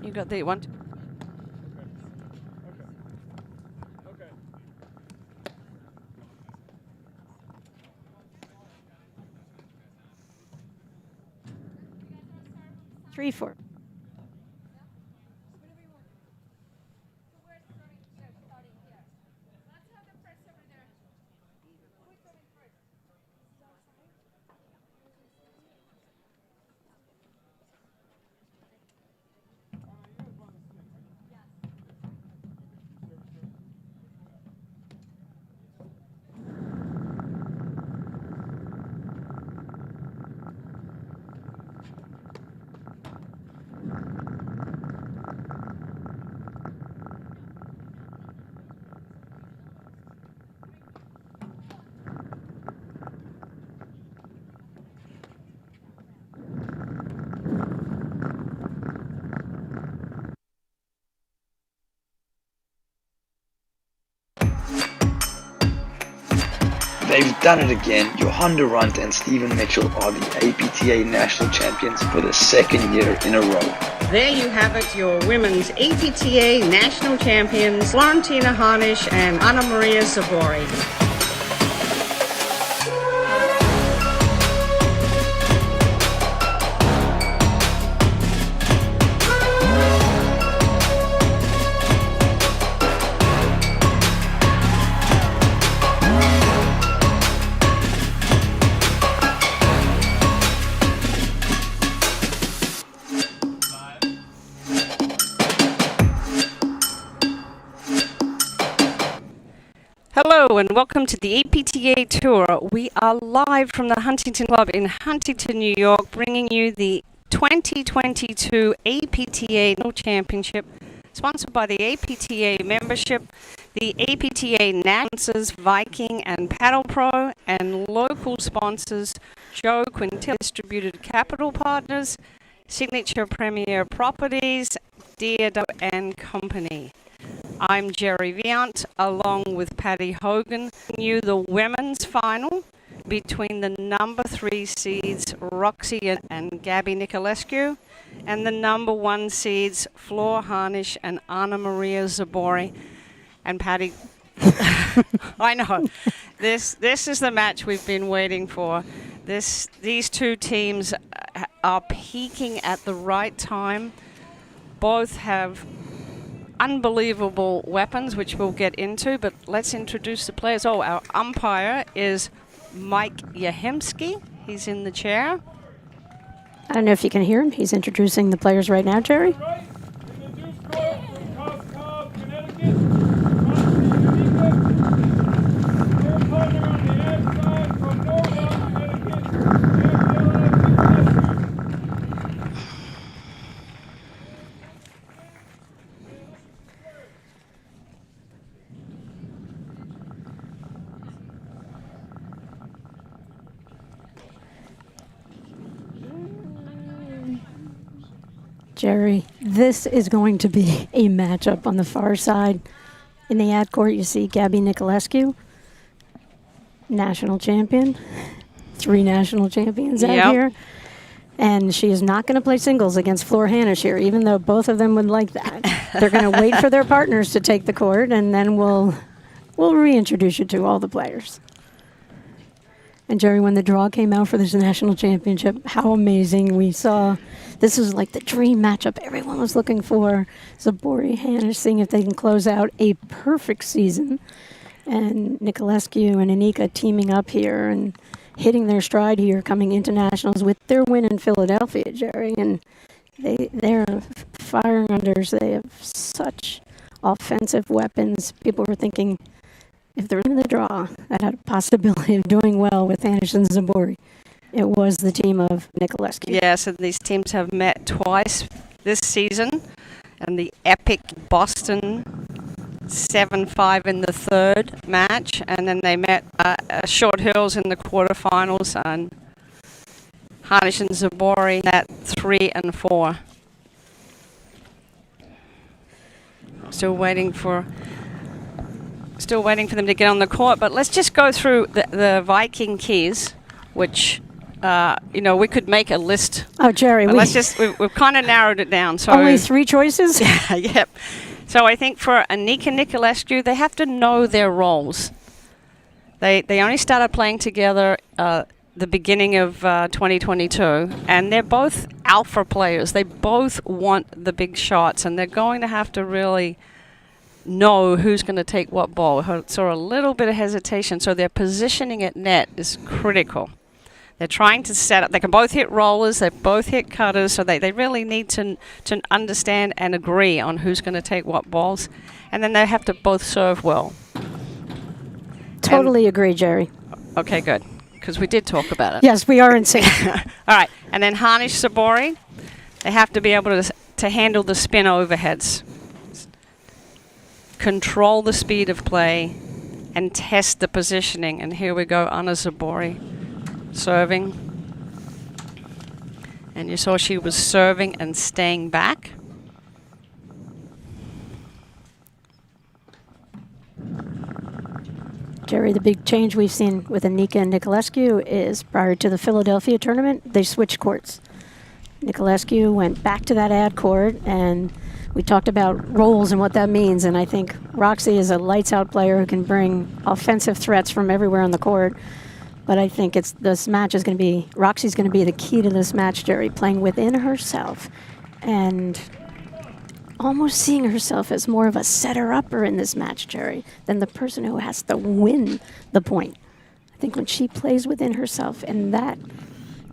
You got the one. Okay. 3-4. They've done it again. Johanna Runt and Stephen Mitchell are the APTA national champions for the second year in a row. There you have it, your women's APTA national champions, Florentina Harnisch and Anna Maria Zabori. Hello and welcome to the APTA Tour. We are live from the Huntington Club in Huntington, New York, bringing you the 2022 APTA National Championship, sponsored by the APTA membership, the APTA Nationals, Viking and Paddle Pro, and local sponsors Joe Quintil, Distributed Capital Partners, Signature Premier Properties, Deardo and Company. I'm Jerry Viant, along with Patty Hogan, you the women's final between the number 3 seeds Roxy and Gabby Nicolescu and the number 1 seeds Flor Harnisch and Anna Maria Zabori. And Patty, I know, this is the match we've been waiting for. These two teams are peaking at the right time. Both have unbelievable weapons, which we'll get into, but let's introduce the players. Oh, our umpire is Mike Yahemsky. He's in the chair. I don't know if you can hear him. He's introducing the players right now, Jerry. Right. In the juice court from Cobb, Connecticut. Their partner on the outside from Norwell, Connecticut. Jerry, this is going to be a matchup on the far side. In the ad court, you see Gabby Nicolescu, national champion. 3 national champions out here. And she is not going to play singles against Flor Harnisch here, even though both of them would like that. They're going to wait for their partners to take the court, and then we'll reintroduce you to all the players. And Jerry, when the draw came out for this national championship, how amazing. We saw this was like the dream matchup everyone was looking for. Zabori, Harnisch, seeing if they can close out a perfect season. And Nicolescu and Anika teaming up here and hitting their stride here, coming into nationals with their win in Philadelphia, Jerry. And they're firing unders. They have such offensive weapons. People were thinking, if they're in the draw, that had a possibility of doing well with Harnisch and Zabori. It was the team of Nicolescu. Yes, and these teams have met twice this season, and the epic Boston 7-5 in the third match, and then they met Short Hills in the quarterfinals, and Harnisch and Zabori at 3-4. Still waiting for them to get on the court, but let's just go through the Viking keys, which we could make a list. Oh, Jerry, But we've kind of narrowed it down. So only 3 choices? Yep. So I think for Anika Nicolescu, they have to know their roles. They only started playing together the beginning of 2022, and they're both alpha players. They both want the big shots, and they're going to have to really know who's going to take what ball. So a little bit of hesitation. So their positioning at net is critical. They're trying to set up. They can both hit rollers. They both hit cutters. So they really need to understand and agree on who's going to take what balls. And then they have to both serve well. Totally agree, Jerry. Okay, good. Because we did talk about it. Yes, we are in sync. All right. And then Harnish Sabori, they have to be able to handle the spin overheads, control the speed of play, and test the positioning. And here we go, Anna Zabori serving. And you saw she was serving and staying back. Jerry, the big change we've seen with Anika and Nicolescu is prior to the Philadelphia tournament, they switched courts. Nicolescu went back to that ad court, and we talked about roles and what that means, and I think Roxy is a lights-out player who can bring offensive threats from everywhere on the court. But I think this match is going to be, Roxy's going to be the key to this match, Jerry, playing within herself and almost seeing herself as more of a setter-upper in this match, Jerry, than the person who has to win the point. I think when she plays within herself in that,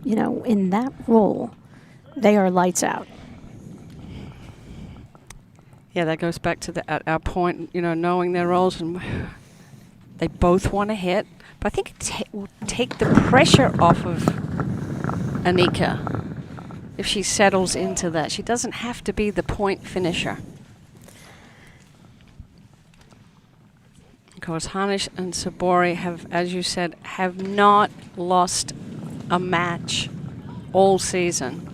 in that role, they are lights out. Yeah, that goes back to our point, knowing their roles, and they both want to hit. But I think it will take the pressure off of Anika if she settles into that. She doesn't have to be the point finisher. Of course, Harnish and Sabori have, as you said, have not lost a match all season.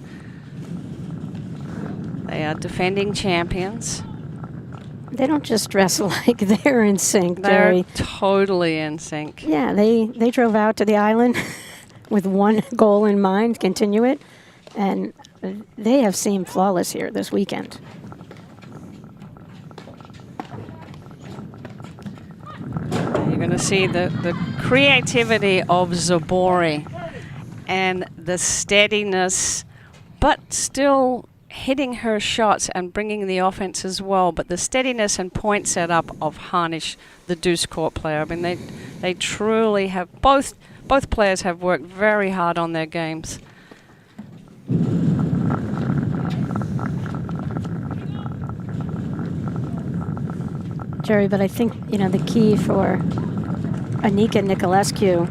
They are defending champions. They don't just dress like they're in sync, They're Jerry. totally in sync. Yeah, they drove out to the island with one goal in mind, continue it, and they have seemed flawless here this weekend. You're going to see the creativity of Zabori and the steadiness, but still hitting her shots and bringing the offense as well. But the steadiness and point setup of Harnish, the deuce court player. I mean, they truly have, both players have worked very hard on their games. Jerry, but I think, the key for Anika Nicolescu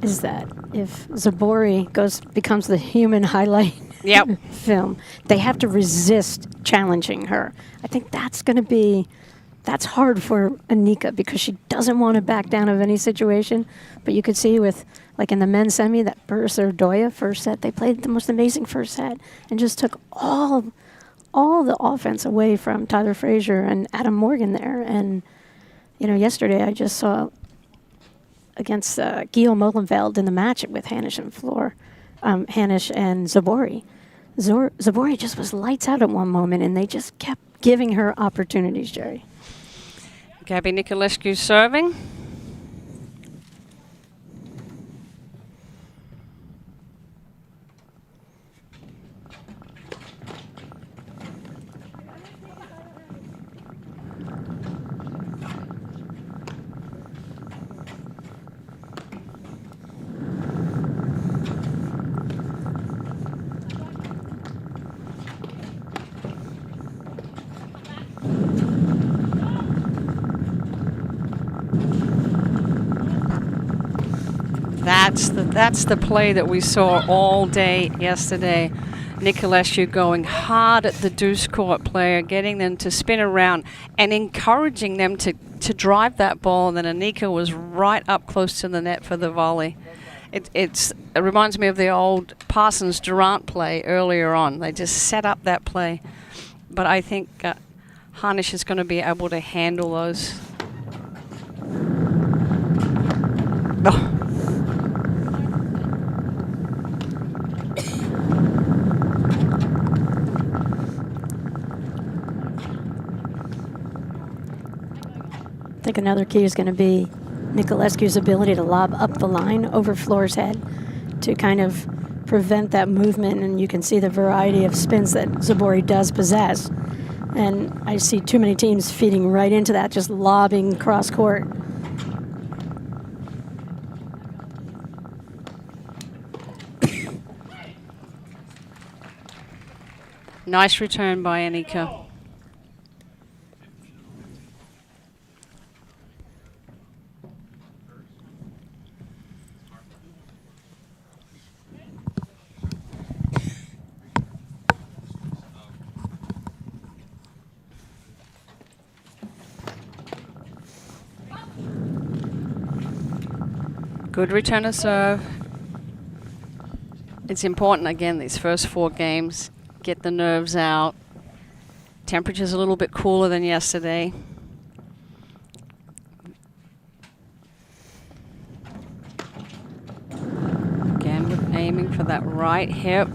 is that if Zabori becomes the human highlight film, they have to resist challenging her. I think that's hard for Anika because she doesn't want to back down of any situation. But you could see with, like in the men's semi, that Bursa Doya first set, they played the most amazing first set and just took all the offense away from Tyler Frazier and Adam Morgan there. And, yesterday I just saw against Guillaume Molenveld in the match with Hanish and Zabori. Zabori just was lights out at one moment, and they just kept giving her opportunities, Jerry. Gabby Nicolescu serving. That's the play that we saw all day yesterday. Nicolescu going hard at the deuce court player, getting them to spin around and encouraging them to drive that ball. And then Anika was right up close to the net for the volley. It reminds me of the old Parsons-Durant play earlier on. They just set up that play. But I think Harnish is going to be able to handle those. think another key is going to be Nicolescu's ability to lob up the line over Floor's head to kind of prevent that movement. And you can see the variety of spins that Zabori does possess. And I see too many teams feeding right into that, just lobbing cross court. Nice return by Anika. Good return of serve. It's important, again, these first 4 games, get the nerves out. Temperature's a little bit cooler than yesterday. Again, we're aiming for that right hip.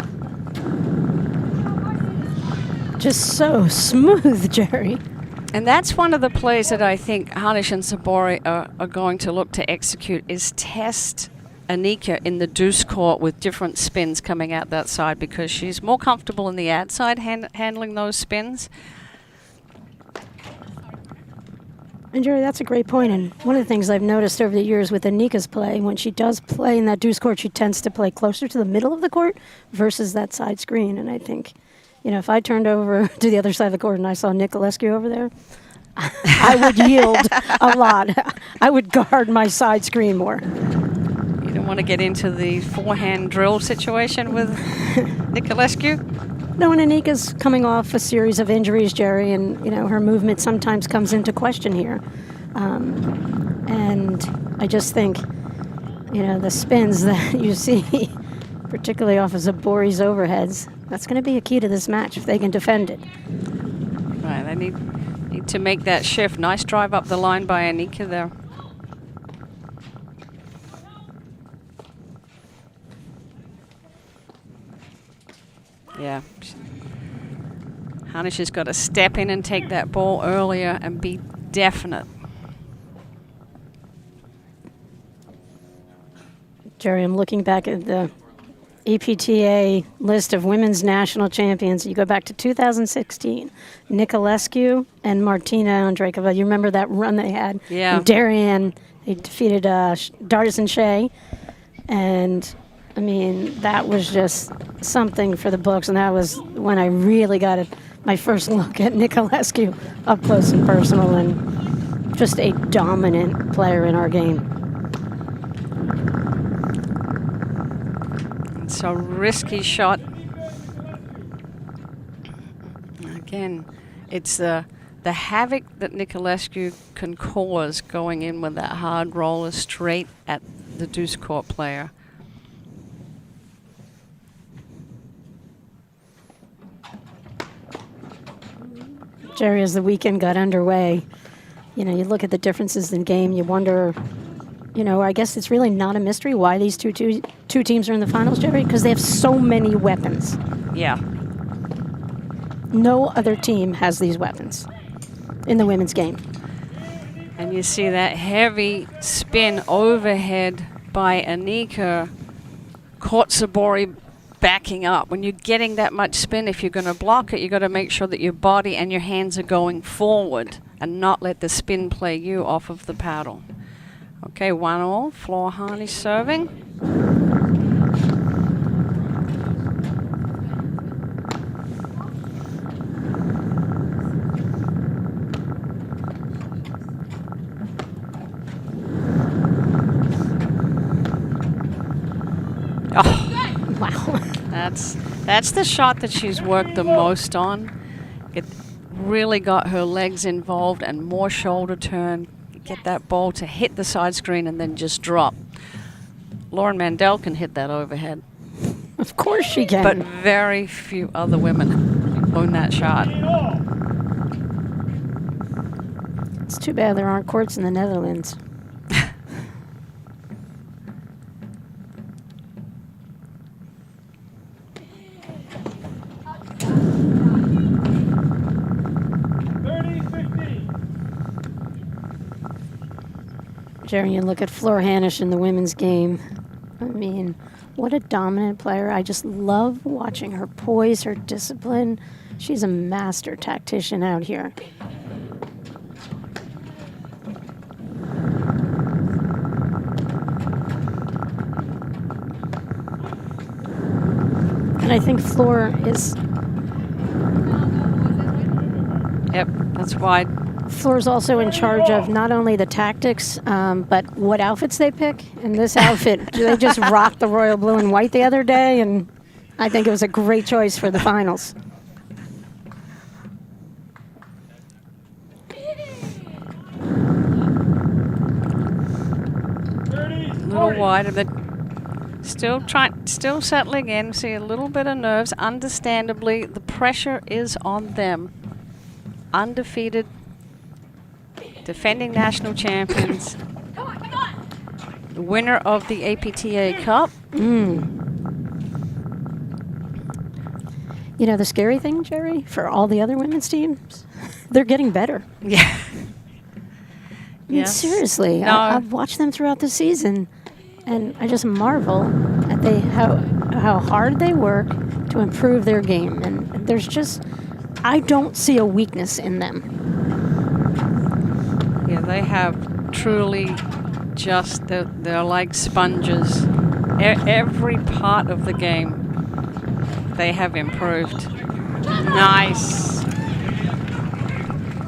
Just so smooth, Jerry. And that's one of the plays that I think Harnish and Zabori are going to look to execute, is test Anika in the deuce court with different spins coming out that side, because she's more comfortable in the ad side handling those spins. And Jerry, that's a great point. And one of the things I've noticed over the years with Anika's play, when she does play in that deuce court, she tends to play closer to the middle of the court versus that side screen. And I think, you know, if I turned over to the other side of the court and I saw Nicolescu over there, I would yield a lot. I would guard my side screen more. You don't want to get into the forehand drill situation with Nicolescu? No, and Anika's coming off a series of injuries, Jerry, and, you know, her movement sometimes comes into question here. And I just think, you know, the spins that you see, particularly off of Zabori's overheads, that's going to be a key to this match if they can defend it. Right, they need to make that shift. Nice drive up the line by Anika there. Yeah. Harnish has got to step in and take that ball earlier and be definite. Jerry, I'm looking back at the APTA list of women's national champions. You go back to 2016, Nicolescu and Martina Andreikova. You remember that run they had? Yeah. In Darien, they defeated Dardis and Shea. And, I mean, that was just something for the books. And that was when I really got my first look at Nicolescu up close and personal, and just a dominant player in our game. It's a risky shot. Again, it's the havoc that Nicolescu can cause going in with that hard roller straight at the deuce court player. Jerry, as the weekend got underway, you know, you look at the differences in game, you wonder, you know, I guess it's really not a mystery why these two teams are in the finals, Jerry, because they have so many weapons. Yeah. No other team has these weapons in the women's game. And you see that heavy spin overhead by Anika caught Zabori backing up. When you're getting that much spin, if you're going to block it, you've got to make sure that your body and your hands are going forward and not let the spin play you off of the paddle. Okay, 1-1, Floor Harnish serving. Oh, Wow. That's the shot that she's worked the most on. It really got her legs involved and more shoulder turn. Get that ball to hit the side screen and then just drop. Lauren Mandel can hit that overhead. Of course she can. But very few other women own that shot. It's too bad there aren't courts in the Netherlands. Jerry, you look at Fleur Hanisch in the women's game. I mean, what a dominant player. I just love watching her poise, her discipline. She's a master tactician out here. And I think Fleur is... Yep, that's wide. Fleur's also in charge of not only the tactics, but what outfits they pick. In this outfit, they just rocked the royal blue and white the other day, and I think it was a great choice for the finals. A little wide, but still settling in. See a little bit of nerves. Understandably, the pressure is on them. Undefeated, defending national champions, the winner of the APTA Cup. You know, the scary thing, Jerry, for all the other women's teams, they're getting better. Yeah. I mean, seriously, No. I've watched them throughout the season, and I just marvel at how hard they work to improve their game. And there's just, I don't see a weakness in them. Yeah, they have truly just, they're like sponges. Every part of the game, they have improved. Nice.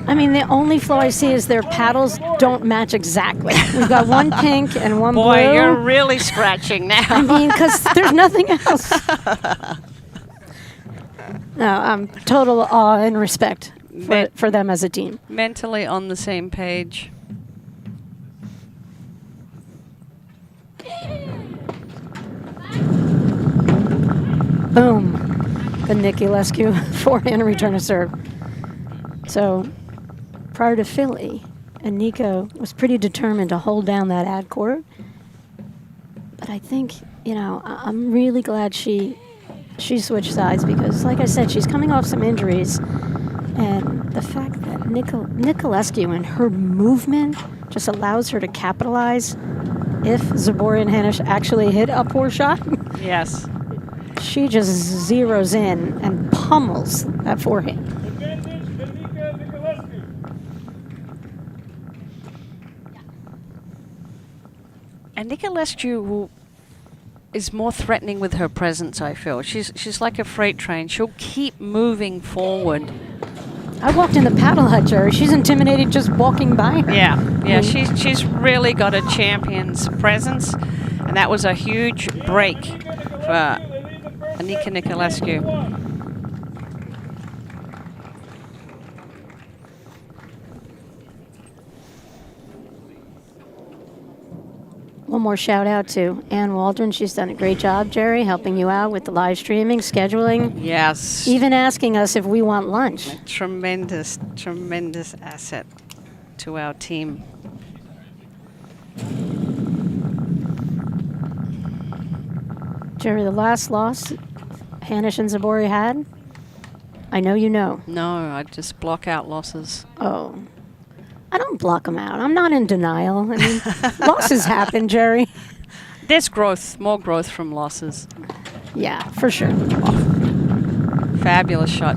I mean, the only flaw I see is their paddles don't match exactly. We've got one pink and one blue. Boy, you're really scratching now. I mean, because there's nothing else. No, total awe and respect for them as a team. Mentally on the same page. Boom. The Niculescu forehand return to serve. So prior to Philly, Anika was pretty determined to hold down that ad court. But I think, you know, I'm really glad she switched sides because, like I said, she's coming off some injuries. And the fact that Niculescu and her movement just allows her to capitalize if Zaboria and Hanisch actually hit a poor shot. Yes. She just zeroes in and pummels that forehand. Advantage, Anika Niculescu. And Niculescu is more threatening with her presence, I feel. She's like a freight train. She'll keep moving forward. I walked in the paddle hut, Jerry. She's intimidated just walking by her. Yeah, she's really got a champion's presence, and that was a huge break for Anika Niculescu. One more shout out to Ann Waldron. She's done a great job, Jerry, helping you out with the live streaming, scheduling, Yes. even asking us if we want lunch. Tremendous asset to our team. Jerry, the last loss Hanisch and Zaboria had, I know you know. No, I just block out losses. Oh, I don't block them out. I'm not in denial. I mean, losses happen, Jerry. There's growth, more growth from losses. Yeah, for sure. Fabulous shot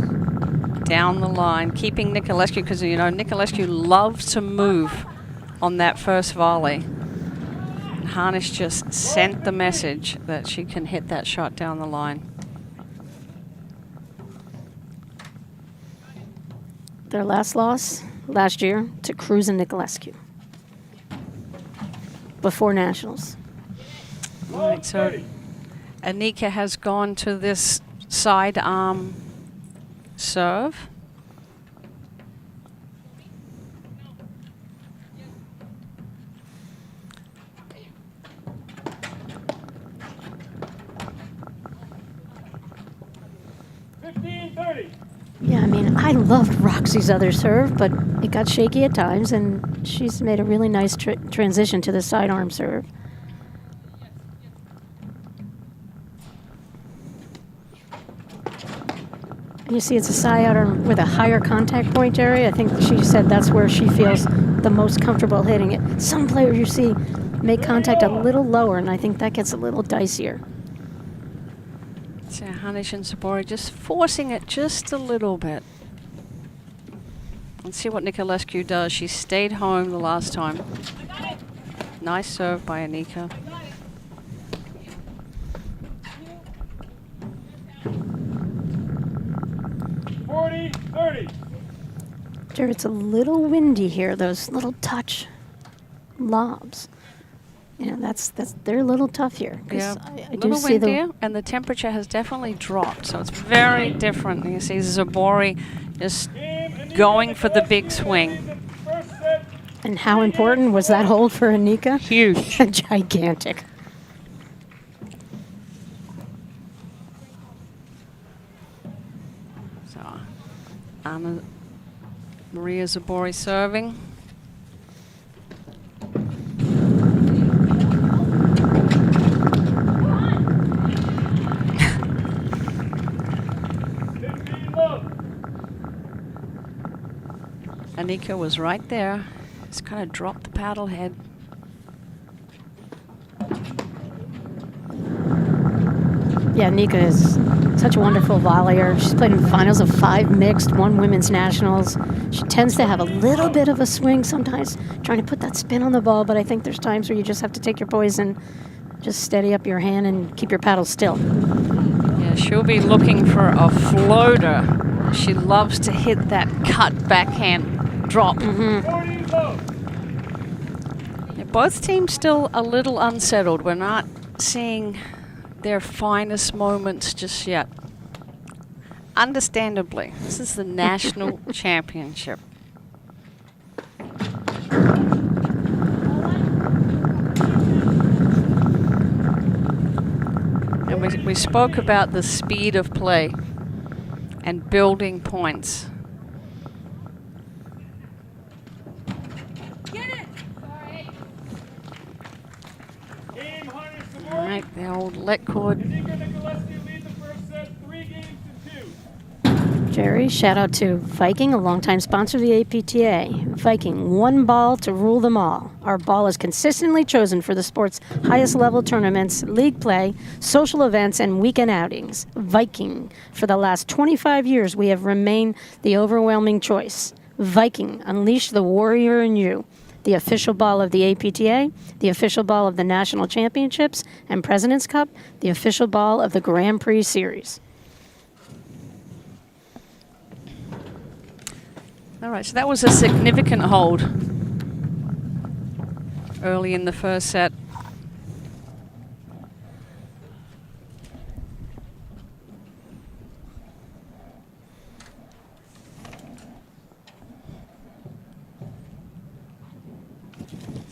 down the line, keeping Niculescu, because, you know, Niculescu loves to move on that first volley. Hanisch just sent the message that she can hit that shot down the line. Their last loss last year to Cruz and Niculescu before Nationals. All right, so Anika has gone to this side arm serve. Yeah, I mean, I loved Roxy's other serve, but it got shaky at times, and she's made a really nice transition to the sidearm serve. You see it's a side with a higher contact point, Jerry. I think she said that's where she feels the most comfortable hitting it. Some players you see make contact a little lower, and I think that gets a little dicier. So Hanish and Zabori just forcing it just a little bit. Let's see what Nicolescu does. She stayed home the last time. Nice serve by Anika. Jerry, it's a little windy here, those little touch lobs. You know, they're a little tough here. Yeah, I a do little see windier, and the temperature has definitely dropped, so it's very different. You see Zabori just going for the big swing. And how important was that hold for Anika? Huge. Gigantic. So Anna Maria Zabori serving. Anika was right there. Just kind of dropped the paddle head. Yeah, Anika is such a wonderful volleyer. She's played in finals of 5 mixed, 1 women's nationals. She tends to have a little bit of a swing sometimes, trying to put that spin on the ball, but I think there's times where you just have to take your poison, just steady up your hand and keep your paddle still. Yeah, she'll be looking for a floater. She loves to hit that cut backhand drop. Yeah, both teams still a little unsettled. We're not seeing their finest moments just yet. Understandably, this is the national championship. And we spoke about the speed of play and building points. All right, the old let cord. Jerry, shout out to Viking, a longtime sponsor of the APTA. Viking, one ball to rule them all. Our ball is consistently chosen for the sport's highest level tournaments, league play, social events, and weekend outings. Viking, for the last 25 years, we have remained the overwhelming choice. Viking, unleash the warrior in you. The official ball of the APTA, the official ball of the National Championships and President's Cup, the official ball of the Grand Prix Series. All right, so that was a significant hold early in the first set.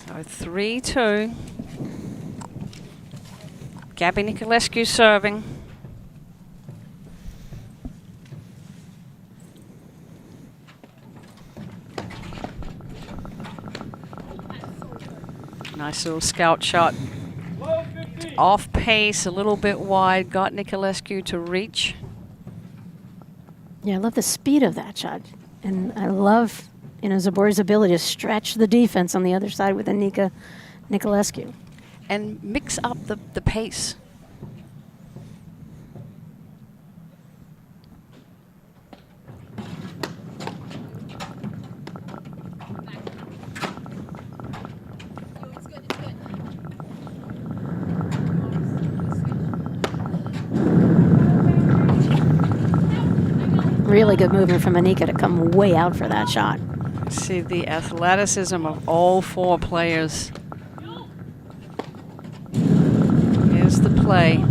So 3-2. Gabby Nicolescu serving. Nice little scout shot. Off pace, a little bit wide. Got Nicolescu to reach. Yeah, I love the speed of that shot. And I love, Zabori's ability to stretch the defense on the other side with Anika Nicolescu. And mix up the pace. Really good movement from Anika to come way out for that shot. See the athleticism of all 4 players. Here's the play.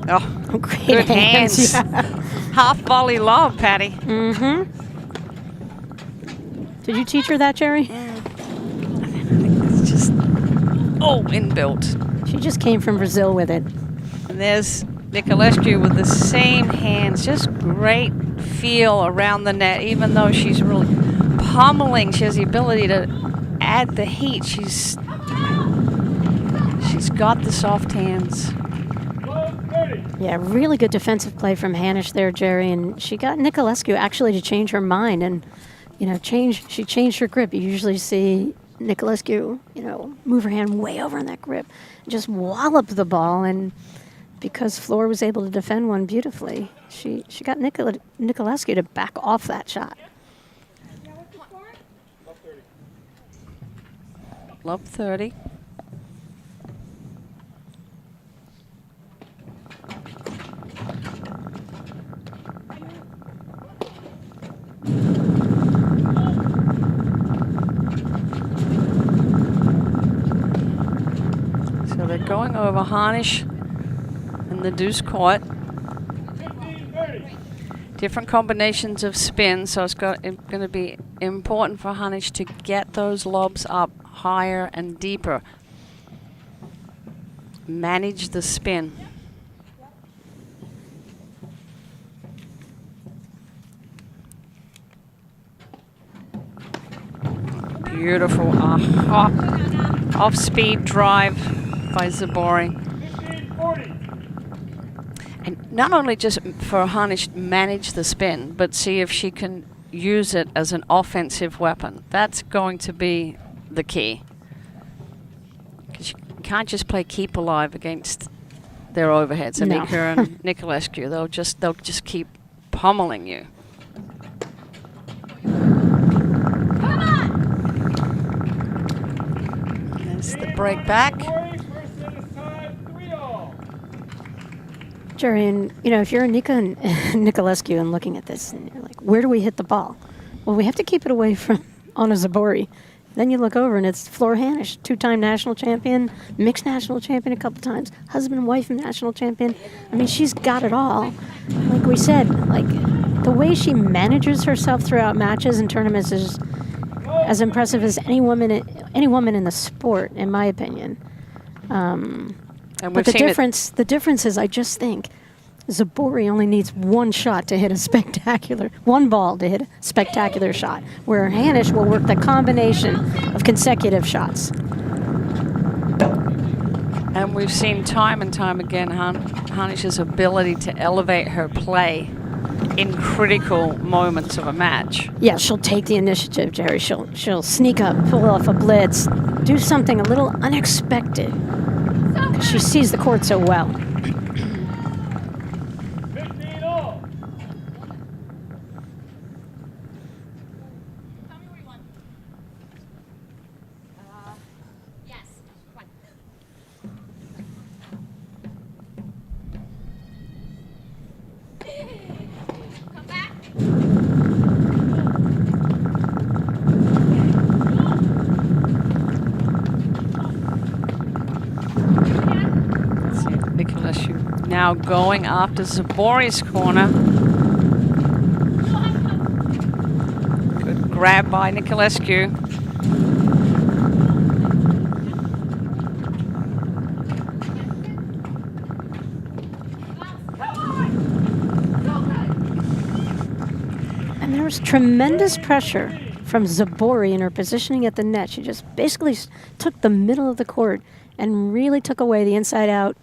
Oh, Great good hands. Yeah. Half volley lob, Patty. Mm-hmm. Did you teach her that, Jerry? I think it's just, inbuilt. She just came from Brazil with it. And there's Nicolescu with the same hands, just great feel around the net, even though she's really pummeling. She has the ability to add the heat. She's got the soft hands. Yeah, really good defensive play from Hanish there, Jerry, and she got Nicolescu actually to change her mind and, she changed her grip. You usually see Nicolescu, move her hand way over in that grip, just wallop the ball, and because Floor was able to defend one beautifully, she got Nicolescu to back off that shot. Love 30. So they're going over Harnish and the deuce court. 15-30. Different combinations of spin, so it's going to be important for Harnish to get those lobs up higher and deeper. Manage the spin. Beautiful off-speed drive by Zabori. 15-40. And not only just for Harnish manage the spin, but see if she can use it as an offensive weapon. That's going to be the key. Because you can't just play keep alive against their overheads. No. Anika and Nicolescu, they'll just keep pummeling you. There's the break back. First set is tied 3-all. Jerry, and if you're a Nicolescu and looking at this, and you're like, where do we hit the ball? Well, we have to keep it away from Anna Zabori. Then you look over and it's Floor Hanish, 2-time national champion, mixed national champion a couple times, husband and wife national champion. I mean, she's got it all. Like we said, the way she manages herself throughout matches and tournaments is as impressive as any woman in the sport, in my opinion. And But the difference is, I just think Zabori only needs one shot to hit one ball to hit a spectacular shot, where Hanish will work the combination of consecutive shots. And we've seen time and time again Hanish's ability to elevate her play in critical moments of a match. Yeah, she'll take the initiative, Jerry. She'll sneak up, pull off a blitz, do something a little unexpected, because she sees the court so well. 15-all. Nicolescu now going after Zabori's corner. Good grab by Nicolescu. And there was tremendous pressure from Zabori in her positioning at the net. She just basically took the middle of the court and really took away the inside-out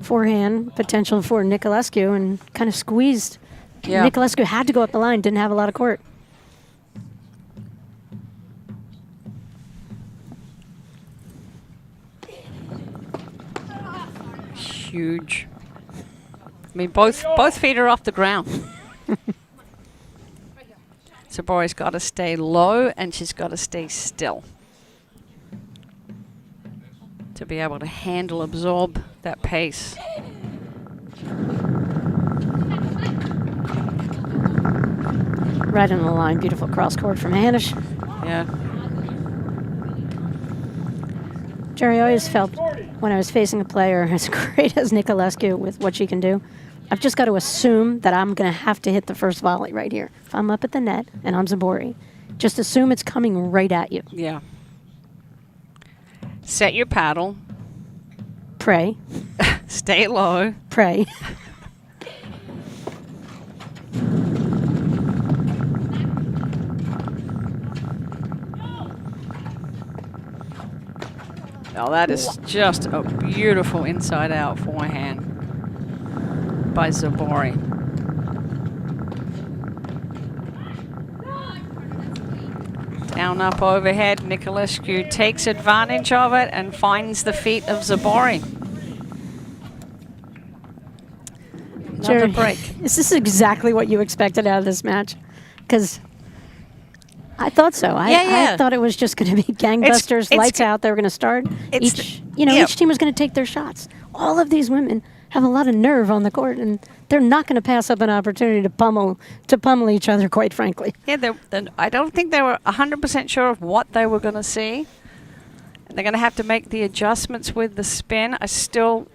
forehand potential for Nicolescu and kind of squeezed. Yeah. Nicolescu had to go up the line, didn't have a lot of court. Huge. I mean, both feet are off the ground. Zabori's got to stay low and she's got to stay still to be able to absorb that pace. Right on the line, beautiful cross court from Hanish. Yeah. Jerry, I always felt when I was facing a player as great as Nicolescu with what she can do, I've just got to assume that I'm going to have to hit the first volley right here. If I'm up at the net and I'm Zabori, just assume it's coming right at you. Yeah. Set your paddle. Pray. Stay low. Pray. Oh, that is just a beautiful inside-out forehand. by Zabori. Down, up, overhead. Nicolescu takes advantage of it and finds the feet of Zabori. Another Jerry, break. Is this exactly what you expected out of this match? Because I thought so. I thought it was just going to be gangbusters, lights out. They were going to start. Each team was going to take their shots. All of these women have a lot of nerve on the court, and they're not going to pass up an opportunity to pummel each other, quite frankly. Yeah, I don't think they were 100% sure of what they were going to see. They're going to have to make the adjustments with the spin. I still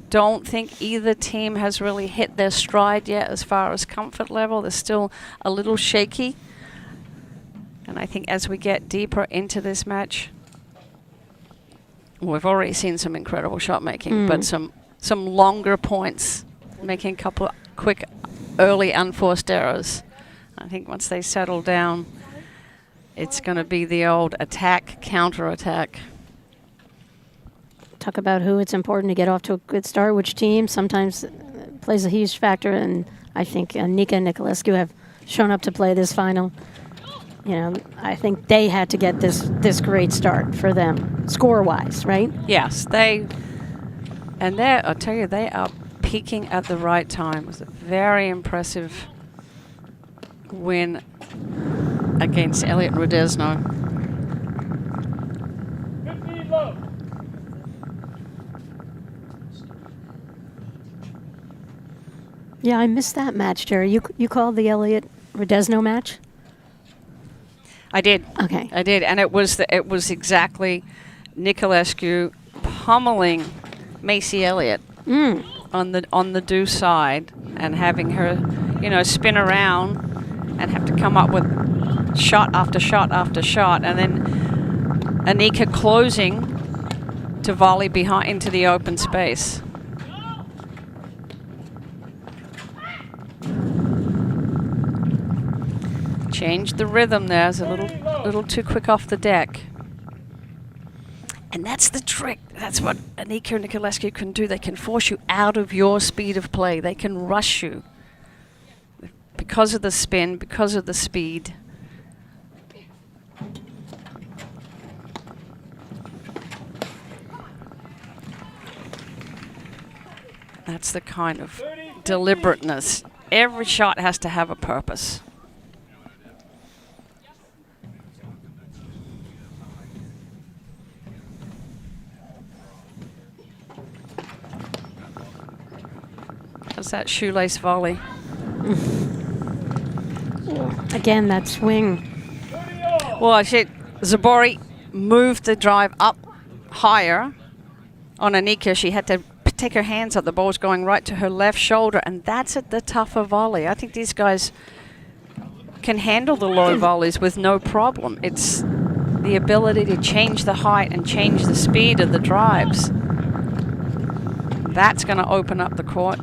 don't think either team has really hit their stride yet as far as comfort level. They're still a little shaky. And I think as we get deeper into this match, we've already seen some incredible shot making, but some longer points, making a couple of quick, early unforced errors. I think once they settle down, it's going to be the old attack, counter-attack. Talk about who it's important to get off to a good start, which team sometimes plays a huge factor, and I think Nika and Nicolescu have shown up to play this final. You know, I think they had to get this great start for them, score-wise, right? Yes, I'll tell you, they are peaking at the right time. It was a very impressive win against Elliot Rodesno. 15 love. Yeah, I missed that match, Jerry. You called the Elliot Rodesno match? I did. Okay. I did, and it was exactly Nicolescu pummeling Macy Elliott on the do side and having her, spin around and have to come up with shot after shot after shot, and then Anika closing to volley behind into the open space. Changed the rhythm there. It's a little too quick off the deck. And that's the trick. That's what Anika and Nicolescu can do. They can force you out of your speed of play. They can rush you because of the spin, because of the speed. That's the kind of deliberateness. Every shot has to have a purpose. How's that shoelace volley? Again, that swing. Well, Zabori moved the drive up higher on Anika. She had to take her hands up. The ball was going right to her left shoulder, and that's at the tougher volley. I think these guys can handle the low volleys with no problem. It's the ability to change the height and change the speed of the drives. That's going to open up the court.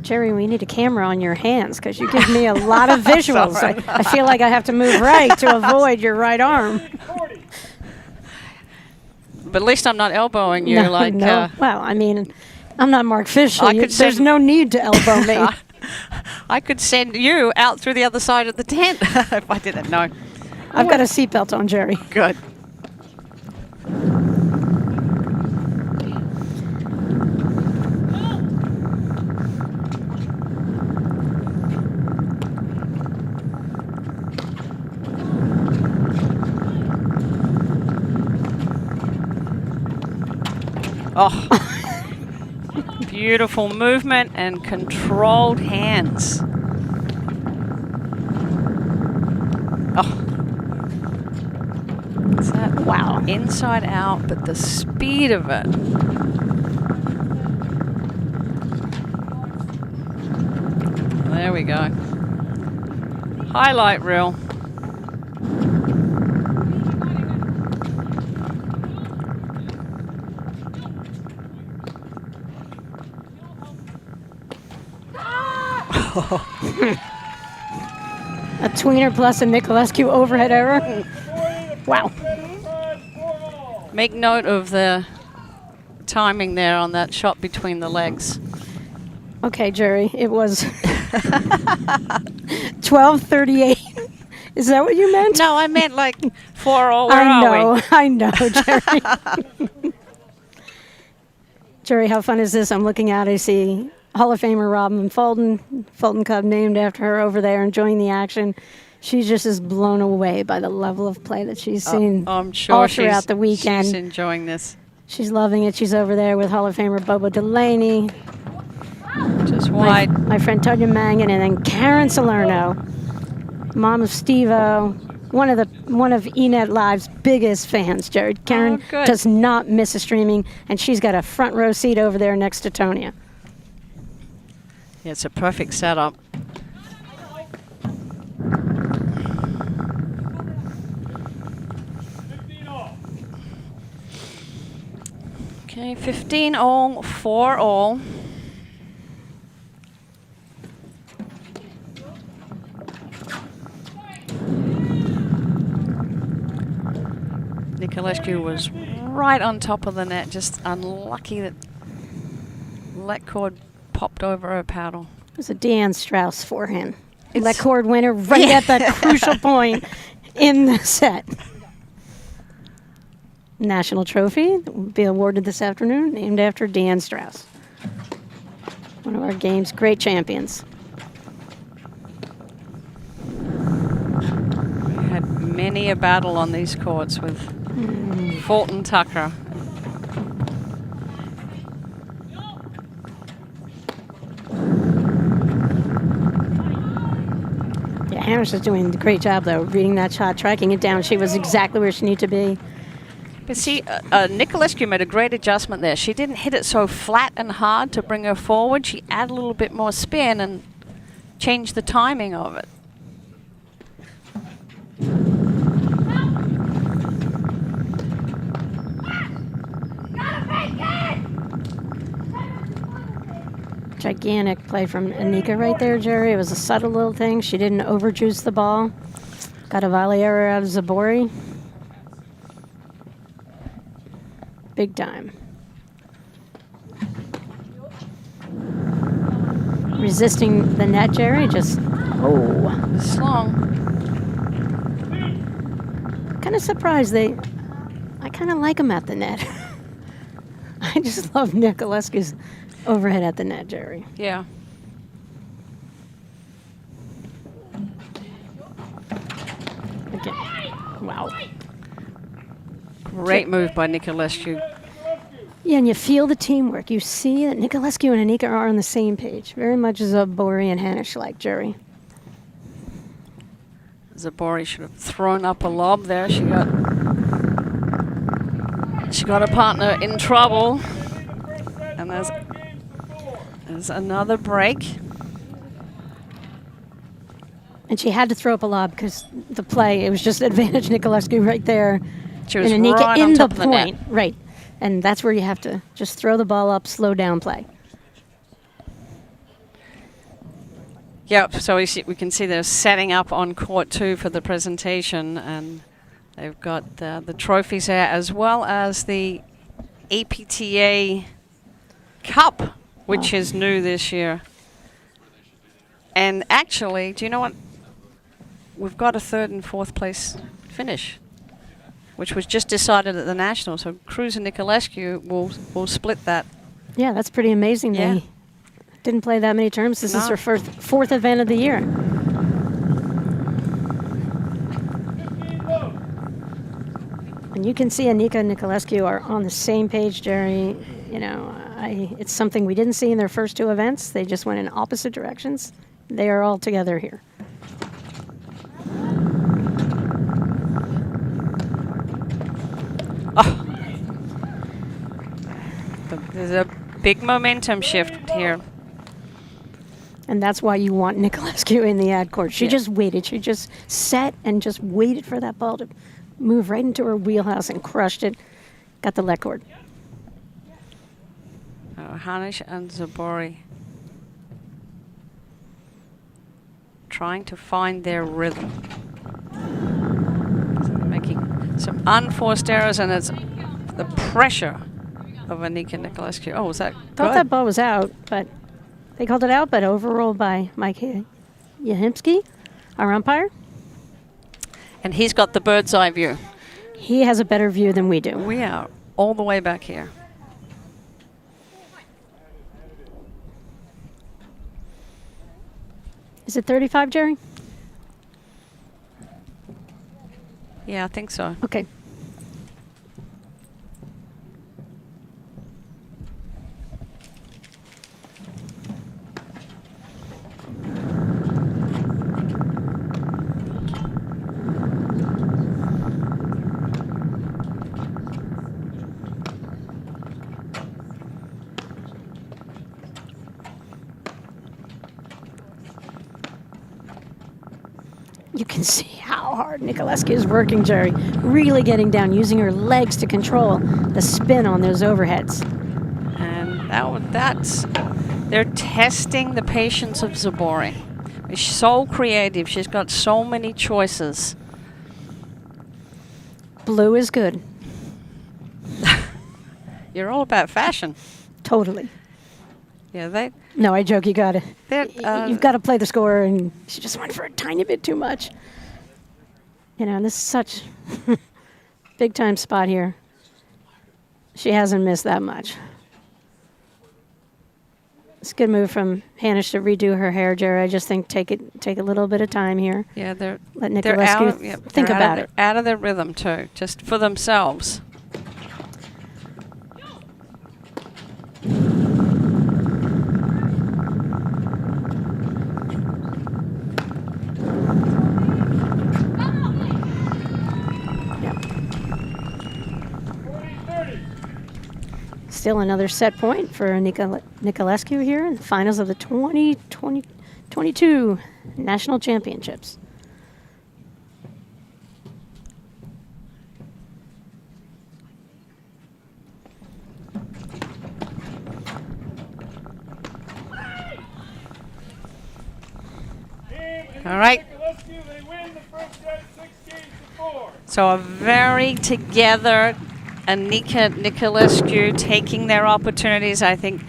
Jerry, we need a camera on your hands because you give me a lot of visuals. I feel like I have to move right to avoid your right arm. But at least I'm not elbowing you like... No. Well, I mean, I'm not Mark Fisher. There's no need to elbow me. I could send you out through the other side of the tent if I didn't know. I've got a seatbelt on, Jerry. Good. Oh, beautiful movement and controlled hands. Oh, is that wow? Inside out, but the speed of it. There we go. Highlight reel. A tweener plus a Nicolescu overhead error. Wow. Make note of the timing there on that shot between the legs. Okay, Jerry, it was 12:38. Is that what you meant? No, I meant like 4-all. Where I are know, we? I know, Jerry. Jerry, how fun is this? I'm looking out, I see Hall of Famer Robin Fulton Cub named after her over there enjoying the action. She just is blown away by the level of play that she's seen I'm sure all throughout the she's weekend. enjoying this. She's loving it. She's over there with Hall of Famer Bobo Delaney, Just wide. my friend Tonya Mangan, and then Karen Salerno, mom of Steve-O, one of Enet Live's biggest fans, Jared. Karen good. does not miss a streaming, and she's got a front row seat over there next to Tonya. Yeah, it's a perfect setup. Okay, 15-all, 4-all. Nicolescu was right on top of the net, just unlucky that let cord popped over her paddle. It was a Deanne Strauss forehand. Let cord winner right at that crucial point in the set. National trophy that will be awarded this afternoon, named after Deanne Strauss. One of our game's great champions. Had many a battle on these courts with Fulton Tucker. Yeah, Hamish is doing a great job, though, reading that shot, tracking it down. She was exactly where she needed to be. But see, Nicolescu made a great adjustment there. She didn't hit it so flat and hard to bring her forward. She added a little bit more spin and changed the timing of it. Gigantic play from Anika right there, Jerry. It was a subtle little thing. She didn't overjuice the ball. Got a volley error out of Zabori. Big time. Resisting the net, Jerry. Just, It's long. kind of surprised I kind of like them at the net. I just love Nicolescu's overhead at the net, Jerry. Yeah. Okay. Wow. Great move by Nicolescu. Yeah, and you feel the teamwork. You see that Nicolescu and Anika are on the same page. Very much as Zabori and Hanish like, Jerry. Zabori should have thrown up a lob there. She got a partner in trouble. And there's another break. And she had to throw up a lob because the play, it was just advantage Nicolescu right there. She was and Anika right in on the top of the net. point. Right. And that's where you have to just throw the ball up, slow down play. Yep, so we can see they're setting up on court 2 for the presentation, and they've got the trophies there as well as the APTA Cup, which is new this year. And actually, do you know what? We've got a 3rd and 4th place finish, which was just decided at the National. So Cruz and Nicolescu will split that. Yeah, that's pretty amazing. Yeah. They didn't play that many terms. This is No. her fourth event of the year. And you can see Anika and Nicolescu are on the same page, Jerry. You know, it's something we didn't see in their first 2 events. They just went in opposite directions. They are all together here. Oh. There's a big momentum shift here. And that's why you want Nicolescu in the ad court. She Yeah. just waited. She just sat and just waited for that ball to move right into her wheelhouse and crushed it. Got the let cord. Hanish and Zabori trying to find their rhythm. So making some unforced errors, and it's the pressure of Anika Nicolescu. Oh, was that Thought good? that ball was out, but They called it out, but overruled by Mike Yahimski, our umpire. And he's got the bird's eye view. He has a better view than we do. We are all the way back here. Is it 35, Jerry? Yeah, I think so. Okay. You can see how hard Nicolescu is working, Jerry. Really getting down, using her legs to control the spin on those overheads. And they're testing the patience of Zabori. She's so creative. She's got so many choices. Blue is good. You're all about fashion. Totally. Yeah, No, I joke. You got to. You've got to play the score, and she just went for a tiny bit too much. You know, and this is such big time spot here. She hasn't missed that much. It's a good move from Hanish to redo her hair, Jerry. I just think take a little bit of time here. Yeah, let Nicolescu think about it. Out of their rhythm too, just for themselves. Still another set point for Nicolescu here in the finals of the 2022 National Championships. All right. They win the first set 16-4. So a very together Anika Nicolescu taking their opportunities. I think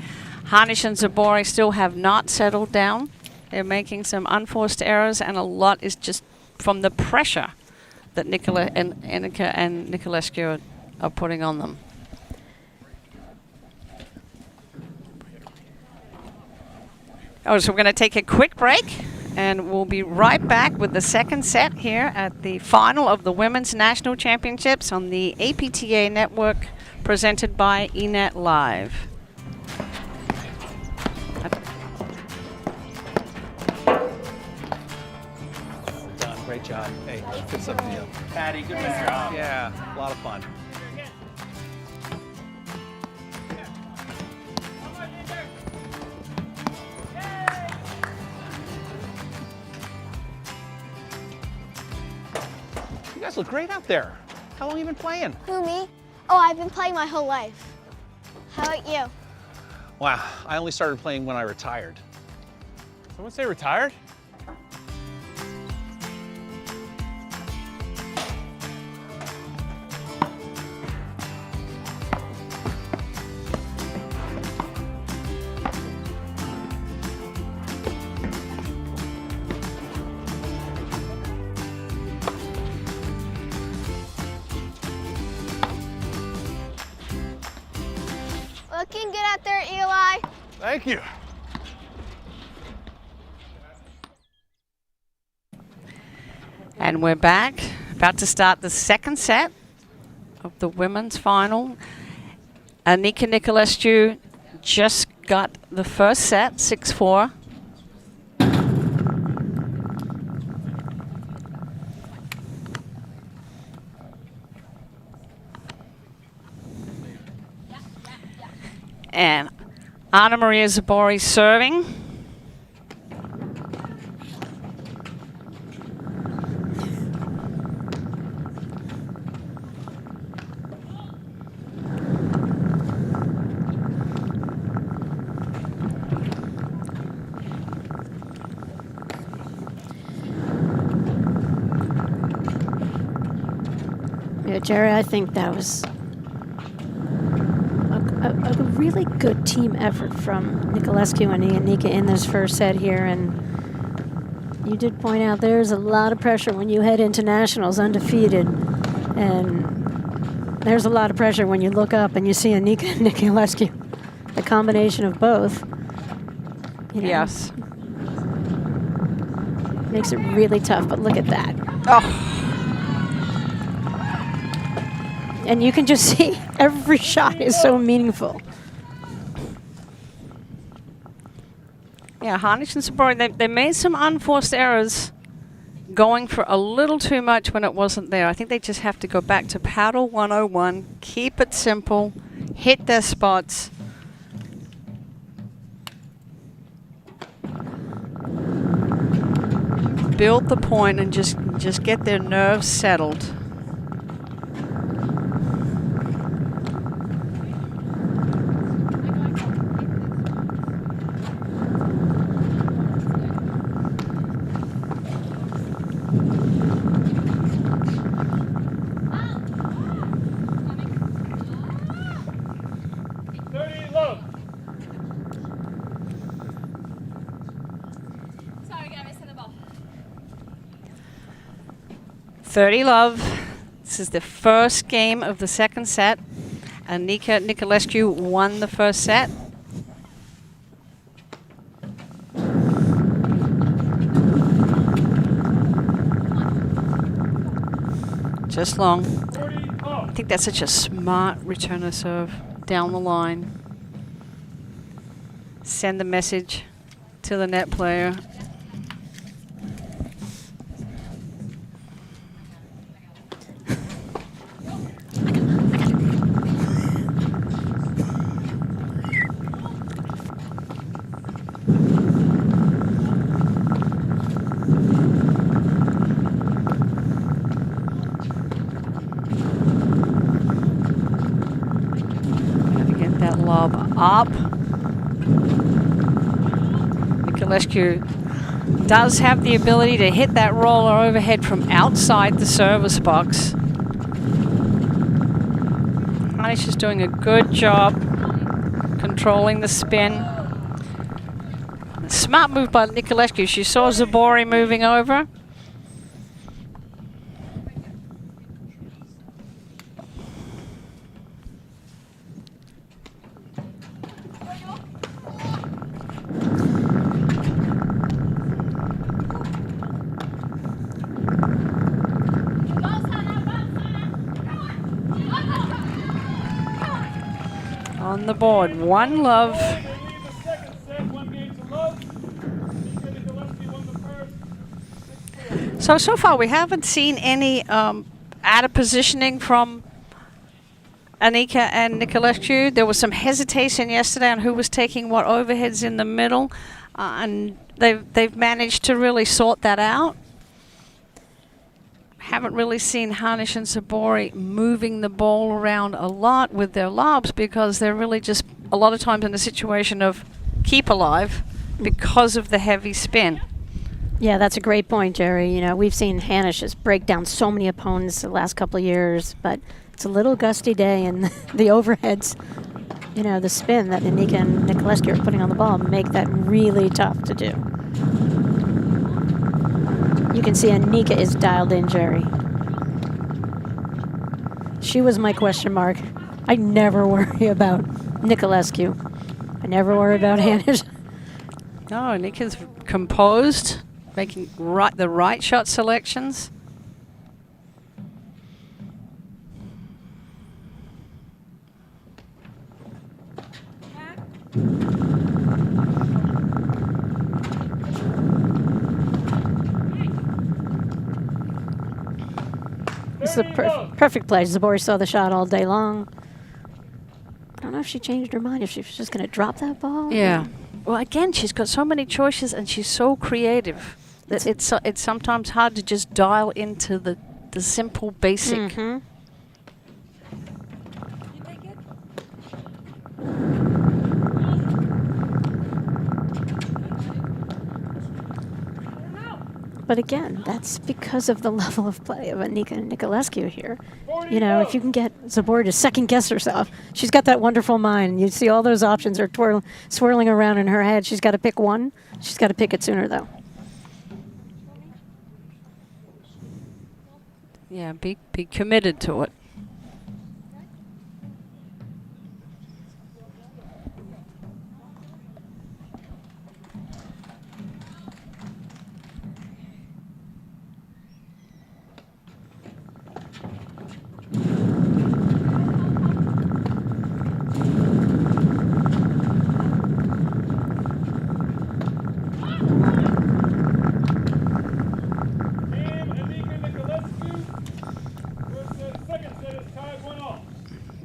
Hanish and Zabori still have not settled down. They're making some unforced errors, and a lot is just from the pressure that Anika and Nicolescu are putting on them. Oh, so we're going to take a quick break, and we'll be right back with the second set here at the final of the Women's National Championships on the APTA network, presented by eNet Live. Done. Great job. Hey, good stuff to you. Patty, good job. Yeah, a lot of fun. You guys look great out there. How long have you been playing? Who, me? Oh, I've been playing my whole life. How about you? Wow, I only started playing when I retired. Someone say retired? Looking good out there, Eli. Thank you. And we're back, about to start the second set of the women's final. Anika Nicolescu just got the first set, 6-4. And Anna Maria Zabori serving. Yeah, Jerry, I think that was a really good team effort from Nicolescu and Anika in this first set here. And you did point out there's a lot of pressure when you head into nationals undefeated. And there's a lot of pressure when you look up and you see Anika and Nicolescu. The combination of both. You know, Yes. makes it really tough, but look at that. Oh, And you can just see every shot is so meaningful. yeah, Harnish and Sabori, they made some unforced errors going for a little too much when it wasn't there. I think they just have to go back to paddle 101, keep it simple, hit their spots. Build the point and just get their nerves settled. Love. 30 love. This is the first game of the second set. Anika Nicolescu won the first set. Just long. 40 up. I think that's such a smart return of serve down the line. Send the message to the net player. Gotta get that lob up. Nicolescu does have the ability to hit that roller overhead from outside the service box. Harnish is doing a good job controlling the spin. A smart move by Nicolescu. She saw Zabori moving over. On the board, 1 love. They lead the second set, 1 game to love. Anika Nicolescu won the first. So far we haven't seen any out of positioning from Anika and Nicolescu. There was some hesitation yesterday on who was taking what overheads in the middle, and they've managed to really sort that out. Haven't really seen Harnish and Sabori moving the ball around a lot with their lobs because they're really just a lot of times in a situation of keep alive because of the heavy spin. Yeah, that's a great point, Jerry. You know, we've seen Harnish just break down so many opponents the last couple of years, but it's a little gusty day, and the overheads, you know, the spin that Anika and Nicolescu are putting on the ball make that really tough to do. You can see Anika is dialed in, Jerry. She was my question mark. I never worry about Nicolescu. I never worry about Harnish. No, Anika's composed, making the right shot selections. This is a perfect play. Zabori saw the shot all day long. I don't know if she changed her mind, if she was just going to drop that ball. Yeah. Well, again, she's got so many choices and she's so creative that it's sometimes hard to just dial into the simple basic. Mm-hmm. But again, that's because of the level of play of Anika Nicolescu here. You know, if you can get Zabori to second guess herself, she's got that wonderful mind. You see all those options are swirling around in her head. She's got to pick one. She's got to pick it sooner, though. Yeah, be committed to it.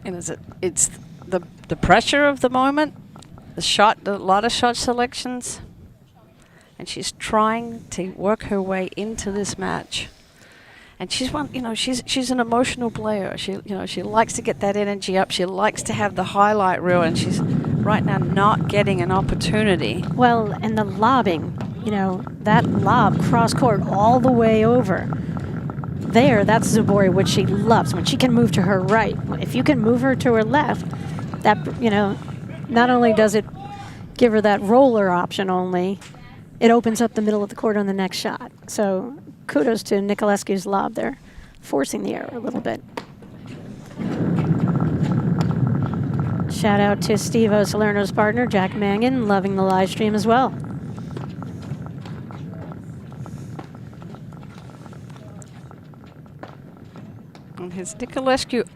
And it's the pressure of the moment, a lot of shot selections, and she's trying to work her way into this match. And she's an emotional player. She likes to get that energy up. She likes to have the highlight reel, and she's right now not getting an opportunity. Well, and the lobbing, that lob cross court all the way over. That's Zabori, which she loves, when she can move to her right. If you can move her to her left, that, not only does it give her that roller option only, it opens up the middle of the court on the next shot. So kudos to Nicolescu's lob there, forcing the error a little bit. Shout out to Steve Salerno's partner, Jack Mangan, loving the live stream as well. And here's Nicolescu,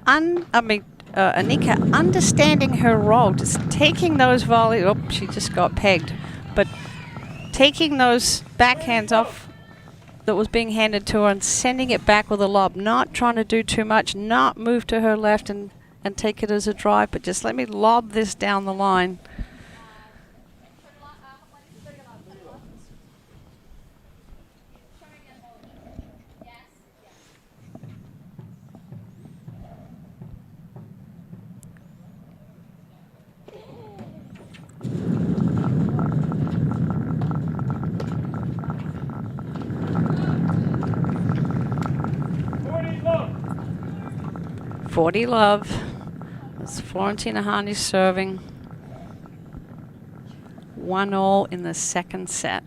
Anika understanding her role, just taking those volleys. Oh, she just got pegged. But taking those backhands off that was being handed to her and sending it back with a lob, not trying to do too much, not move to her left and take it as a drive, but just let me lob this down the line. love. 40 love. That's Florentina Harnisch serving. 1-all in the second set.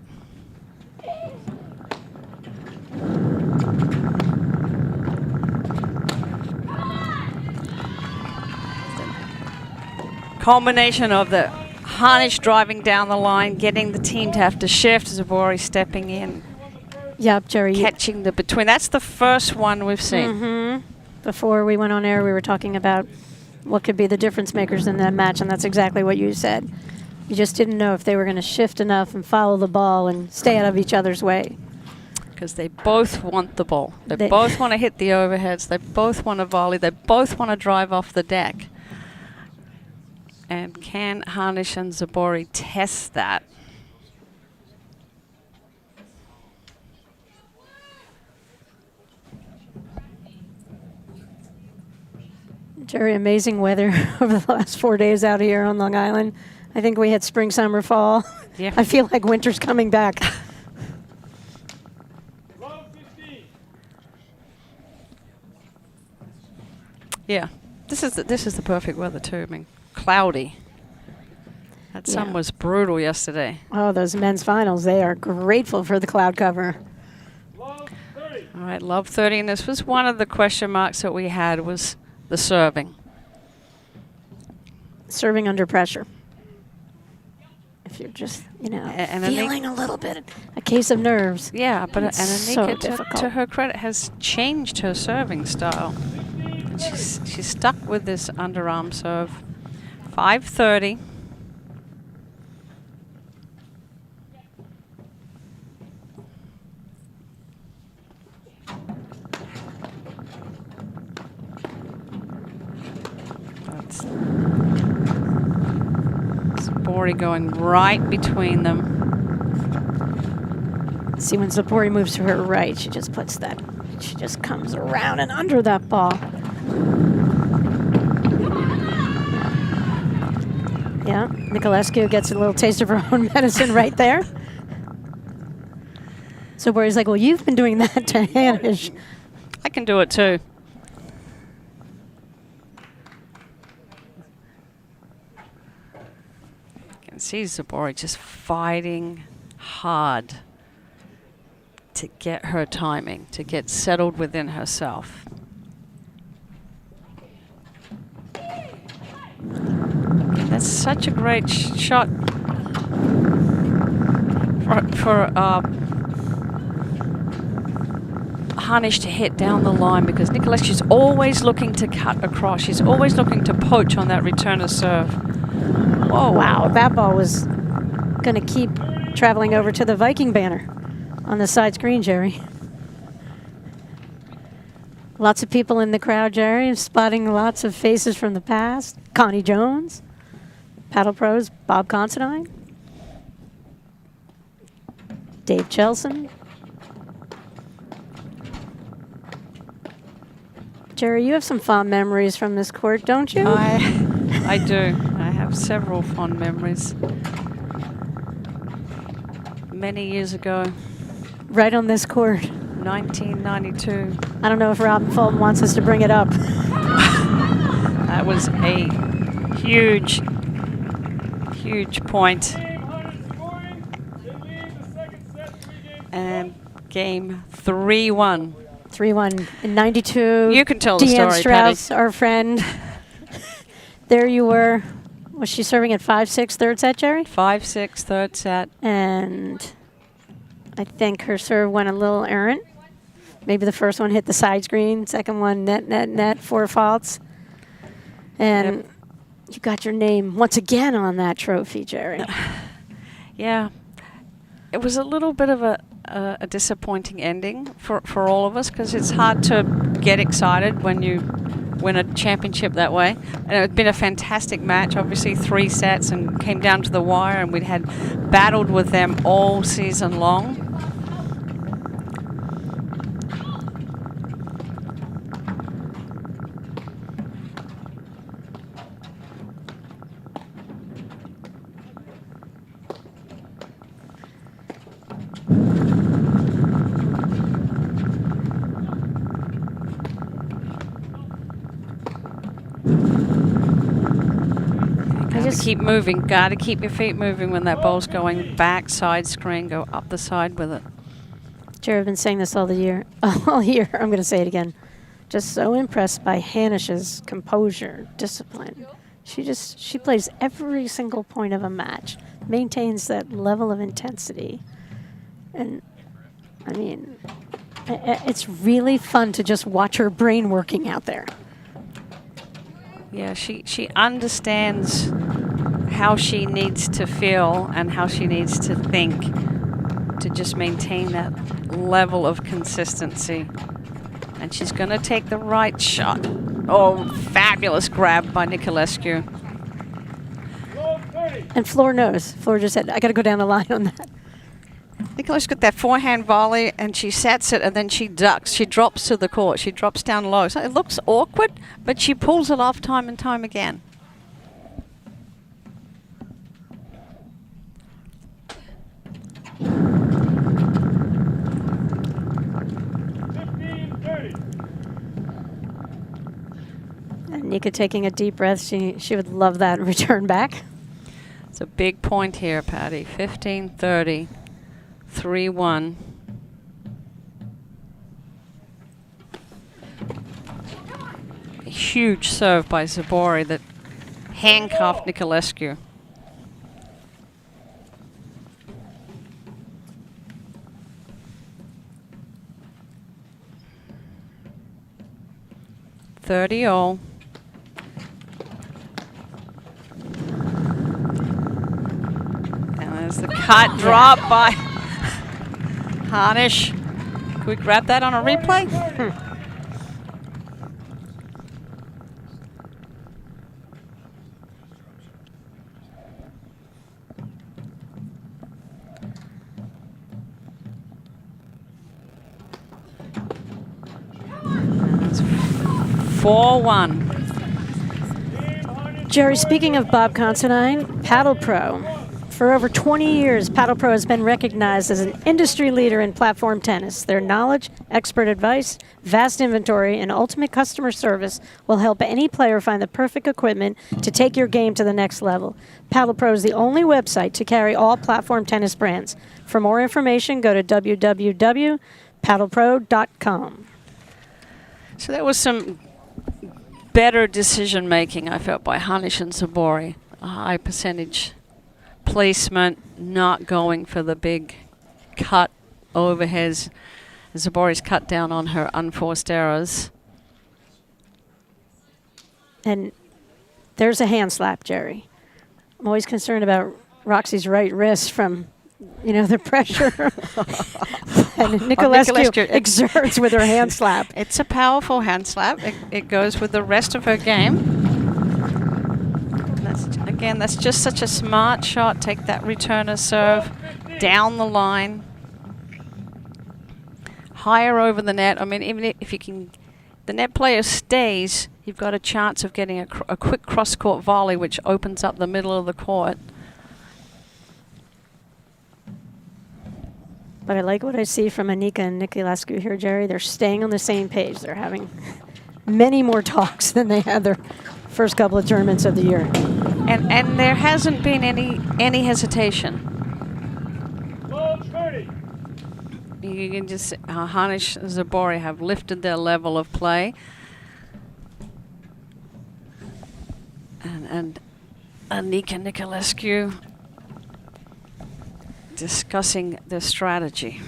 Combination of the Harnisch driving down the line, getting the team to have to shift, Zabori stepping in. Yep, Jerry. Catching the between. That's the first one we've seen. Mm-hmm. Before we went on air, we were talking about what could be the difference makers in that match, and that's exactly what you said. You just didn't know if they were going to shift enough and follow the ball and stay out of each other's way. Because they both want the ball. They both want to hit the overheads. They both want to volley. They both want to drive off the deck. And can Harnisch and Zabori test that? Very amazing weather over the last 4 days out here on Long Island. I think we had spring, summer, fall. Yeah. I feel like winter's coming back. Love 15. Yeah, this is the perfect weather too. I mean, cloudy. That sun Yeah. was brutal yesterday. Oh, those men's finals, they are grateful for the cloud cover. Love 30. All right, love 30, and this was one of the question marks that we had was the serving. Serving under pressure. If you're just, And feeling a little bit, a case of nerves. Yeah, but It's Anika, so difficult. to her credit, has changed her serving style. And she's stuck with this underarm serve. 5:30. That's Zabori going right between them. See, when Zabori moves to her right, she just comes around and under that ball. Yeah, Nicolescu gets a little taste of her own medicine right there. So where he's like, well, you've been doing that to Hanish. I can do it too. You can see Zabori just fighting hard to get her timing, to get settled within herself. That's such a great shot for Hanish to hit down the line, because Nicolescu's always looking to cut across. She's always looking to poach on that returner serve. Oh, wow. That ball was going to keep traveling over to the Viking banner on the side screen, Jerry. Lots of people in the crowd, Jerry, spotting lots of faces from the past. Connie Jones, Paddle Pros, Bob Considine, Dave Chelson. Jerry, you have some fond memories from this court, don't you? I do. I have several fond memories. Many years ago. Right on this court. 1992. I don't know if Robin Fulton wants us to bring it up. That was a huge, huge point. And game 3-1. 3-1 in 92. You can tell the Deanne story, Strauss, Patty. our friend. There you were. Was she serving at 5-6 third set, Jerry? 5-6 third set. And I think her serve went a little errant. Maybe the first one hit the side screen. Second one, net, 4 faults. And you got your name once again on that trophy, Jerry. Yeah. It was a little bit of a disappointing ending for all of us, because it's hard to get excited when you win a championship that way. And it's been a fantastic match, obviously 3 sets, and came down to the wire, and we'd had battled with them all season long. Keep moving. Gotta keep your feet moving when that ball's going back, side screen, go up the side with it. Jerry, I've been saying this all year. I'm going to say it again. Just so impressed by Hanish's composure, discipline. She plays every single point of a match, maintains that level of intensity. And, I mean, it's really fun to just watch her brain working out there. Yeah, she understands how she needs to feel and how she needs to think to just maintain that level of consistency. And she's going to take the right shot. Oh, fabulous grab by Nicolescu. And Floor knows. Floor just said, I got to go down the line on that. Nicolescu got that forehand volley, and she sets it, and then she ducks. She drops to the court. She drops down low. So it looks awkward, but she pulls it off time and time again. And Nika taking a deep breath. She would love that return back. It's a big point here, Patty. 15-30. 3-1. A huge serve by Zabori that handcuffed Nicolescu. $30-all. And there's the cut drop by Hanish. Can we grab that on a replay? It's 4-1. Jerry, speaking of Bob Considine, Paddle Pro For over 20 years, Paddle Pro has been recognized as an industry leader in platform tennis. Their knowledge, expert advice, vast inventory, and ultimate customer service will help any player find the perfect equipment to take your game to the next level. Paddle Pro is the only website to carry all platform tennis brands. For more information, go to www.paddlepro.com. So there was some better decision making, I felt, by Hanish and Zabori. A high percentage placement, not going for the big cut overheads. Zabori's cut down on her unforced errors. And there's a hand slap, Jerry. I'm always concerned about Roxy's right wrist from, the pressure and Nicolescu exerts with her hand slap. It's a powerful hand slap. It goes with the rest of her game. That's just such a smart shot. Take that returner serve down the line. Higher over the net. I mean, even if you can, the net player stays, you've got a chance of getting a quick cross-court volley, which opens up the middle of the court. But I like what I see from Anika and Nicolescu here, Jerry. They're staying on the same page. They're having many more talks than they had their first couple of tournaments of the year. And there hasn't been any hesitation. You can just see Hanish and Zabori have lifted their level of play. And Anika Nicolescu discussing their strategy.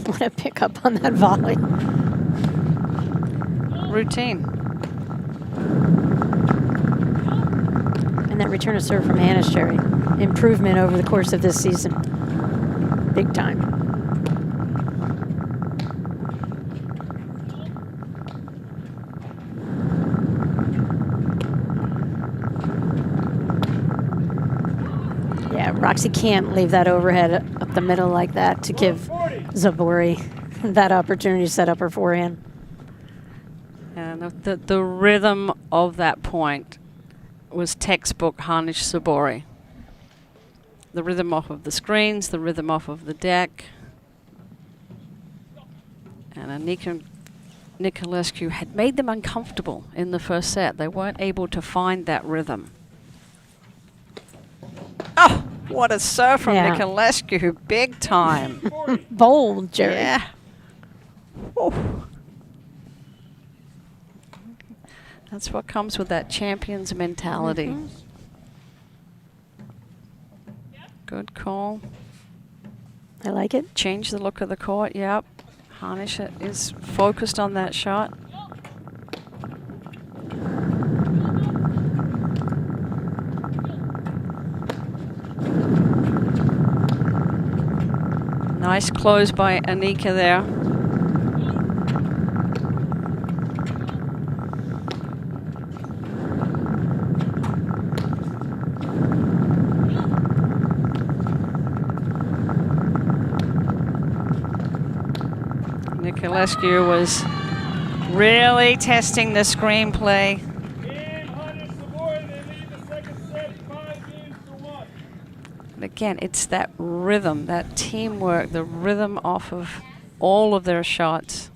What a pickup on that volley. Routine. And that return of serve from Hanish, Jerry. Improvement over the course of this season. Big time. Yeah, Roxy can't leave that overhead up the middle like that to give Zabori that opportunity to set up her forehand. And the rhythm of that point was textbook Hanish Zabori. The rhythm off of the screens, the rhythm off of the deck. And Anika Nicolescu had made them uncomfortable in the first set. They weren't able to find that rhythm. Oh, what a serve from Nicolescu. Big time. Bold, Jerry. Yeah. Whew. That's what comes with that champion's mentality. Good call. I like it. Change the look of the court. Yep. Hanish is focused on that shot. Nice close by Anika there. Nicolescu was really testing the screenplay. But again, it's that rhythm, that teamwork, the rhythm off of all of their shots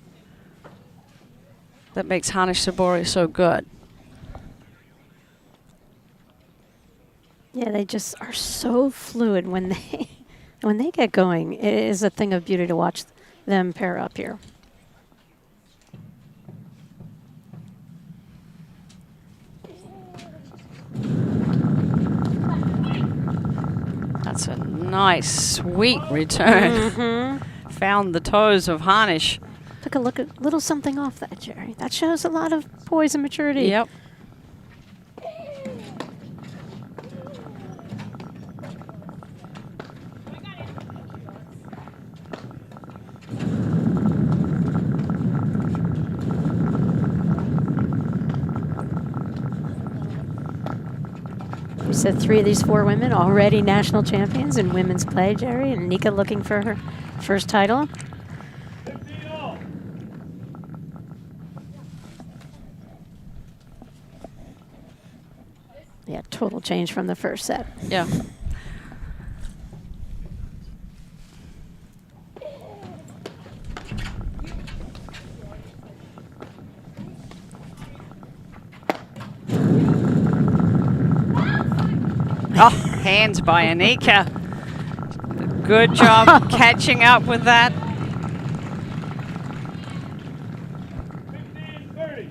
that makes Hanish Zabori so good. Yeah, they just are so fluid when they get going. It is a thing of beauty to watch them pair up here. That's a nice, sweet return. Found the toes of Hanish. Took a look at little something off that, Jerry. That shows a lot of poise and maturity. Yep. We said 3 of these 4 women already national champions in women's play, Jerry. And Nika looking for her first title. change from the first set. Yeah. Oh, hands by Anika. Good job catching up with that. 15-30.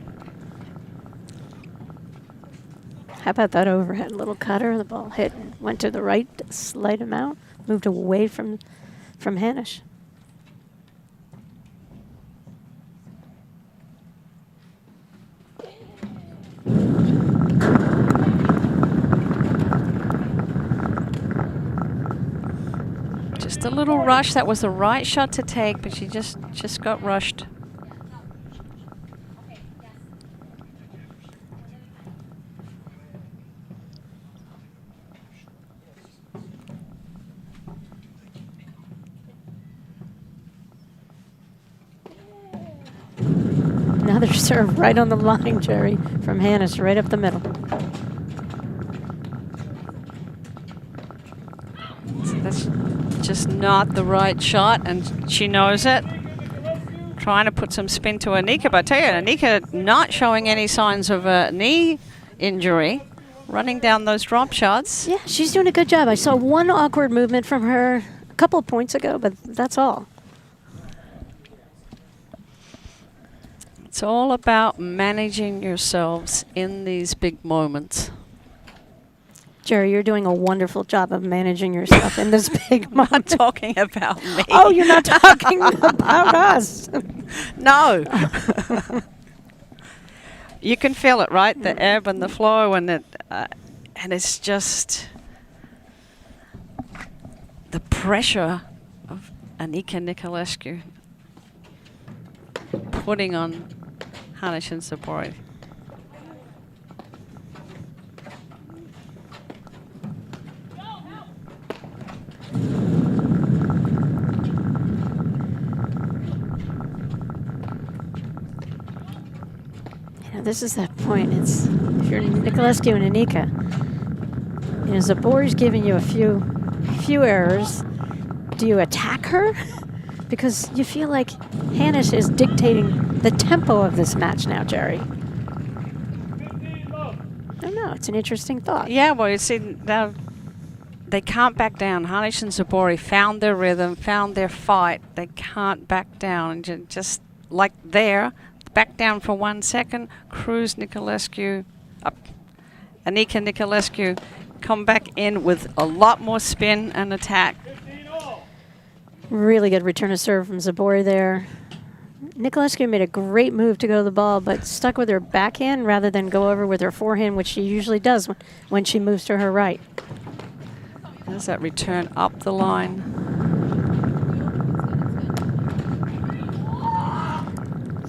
How about that overhead little cutter? The ball hit and went to the right a slight amount, moved away from Hanish. Just a little rush. That was the right shot to take, but she just got rushed. Another serve right on the line, Jerry, from Hanish, right up the middle. So that's just not the right shot, and she knows it. Trying to put some spin to Anika, but I tell you, Anika not showing any signs of a knee injury, running down those drop shots. Yeah, she's doing a good job. I saw one awkward movement from her a couple of points ago, but that's all. It's all about managing yourselves in these big moments. Jerry, you're doing a wonderful job of managing yourself in this big I'm not moment. talking about me. Oh, you're not talking about us. No. You can feel it, right? The ebb and the flow, and it's just the pressure of Anika Nicolescu putting on Hanish and Sabori. This is that point. It's if you're Nicolescu and Anika, Zabori's giving you a few errors. Do you attack her? Because you feel like Hanish is dictating the tempo of this match now, Jerry. 15 love. I don't know. It's an interesting thought. Yeah, well, you see, now they can't back down. Hanish and Zabori found their rhythm, found their fight. They can't back down. And just like there, back down for 1 second, cruise Nicolescu up. Anika Nicolescu come back in with a lot more spin and attack. 15 all. Really good return of serve from Zabori there. Nicolescu made a great move to go to the ball, but stuck with her backhand rather than go over with her forehand, which she usually does when she moves to her right. There's that return up the line.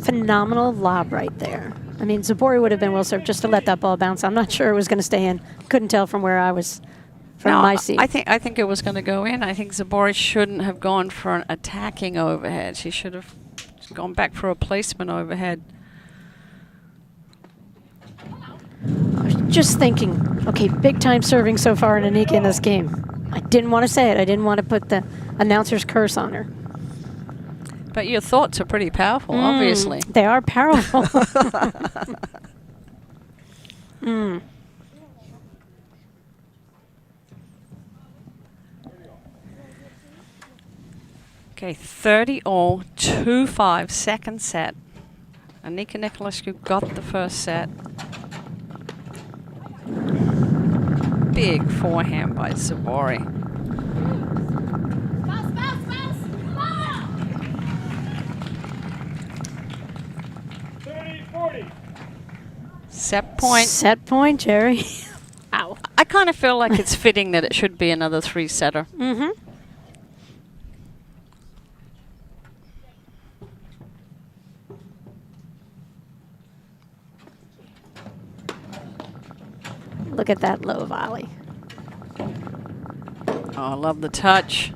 Phenomenal lob right there. I mean, Zabori would have been well served just to let that ball bounce. I'm not sure it was going to stay in. Couldn't tell from where I was from my seat. I think it was going to go in. I think Zabori shouldn't have gone for an attacking overhead. She should have gone back for a placement overhead. I was just thinking, okay, big time serving so far in Anika in this game. I didn't want to say it. I didn't want to put the announcer's curse on her. But your thoughts are pretty powerful, obviously. They are powerful. Okay, 30 all, 2-5, second set. Anika Nicolescu got the first set. Big forehand by Zabori. Bounce, bounce, bounce. 30-40. Set point. Set point, Jerry. Ow. I kind of feel like it's fitting that it should be another three-setter. Mm-hmm. Look at that low volley. Oh, I love the touch.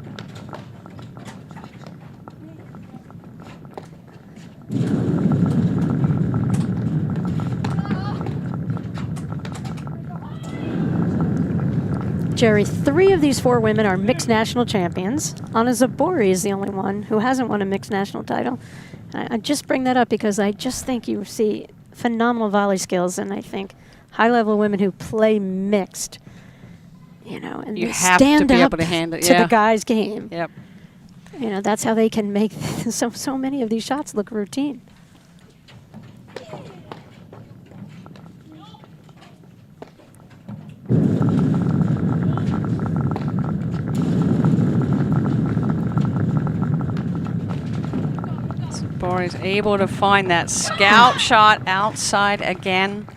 Jerry, 3 of these 4 women are mixed national champions. Anna Zabori is the only one who hasn't won a mixed national title. I just bring that up because I just think you see phenomenal volley skills, and I think high-level women who play mixed, you know, and You they have to stand be up able to hand it, to yeah. the guy's game. Yep. You know, that's how they can make so many of these shots look routine. Zabori's able to find that scout shot outside again,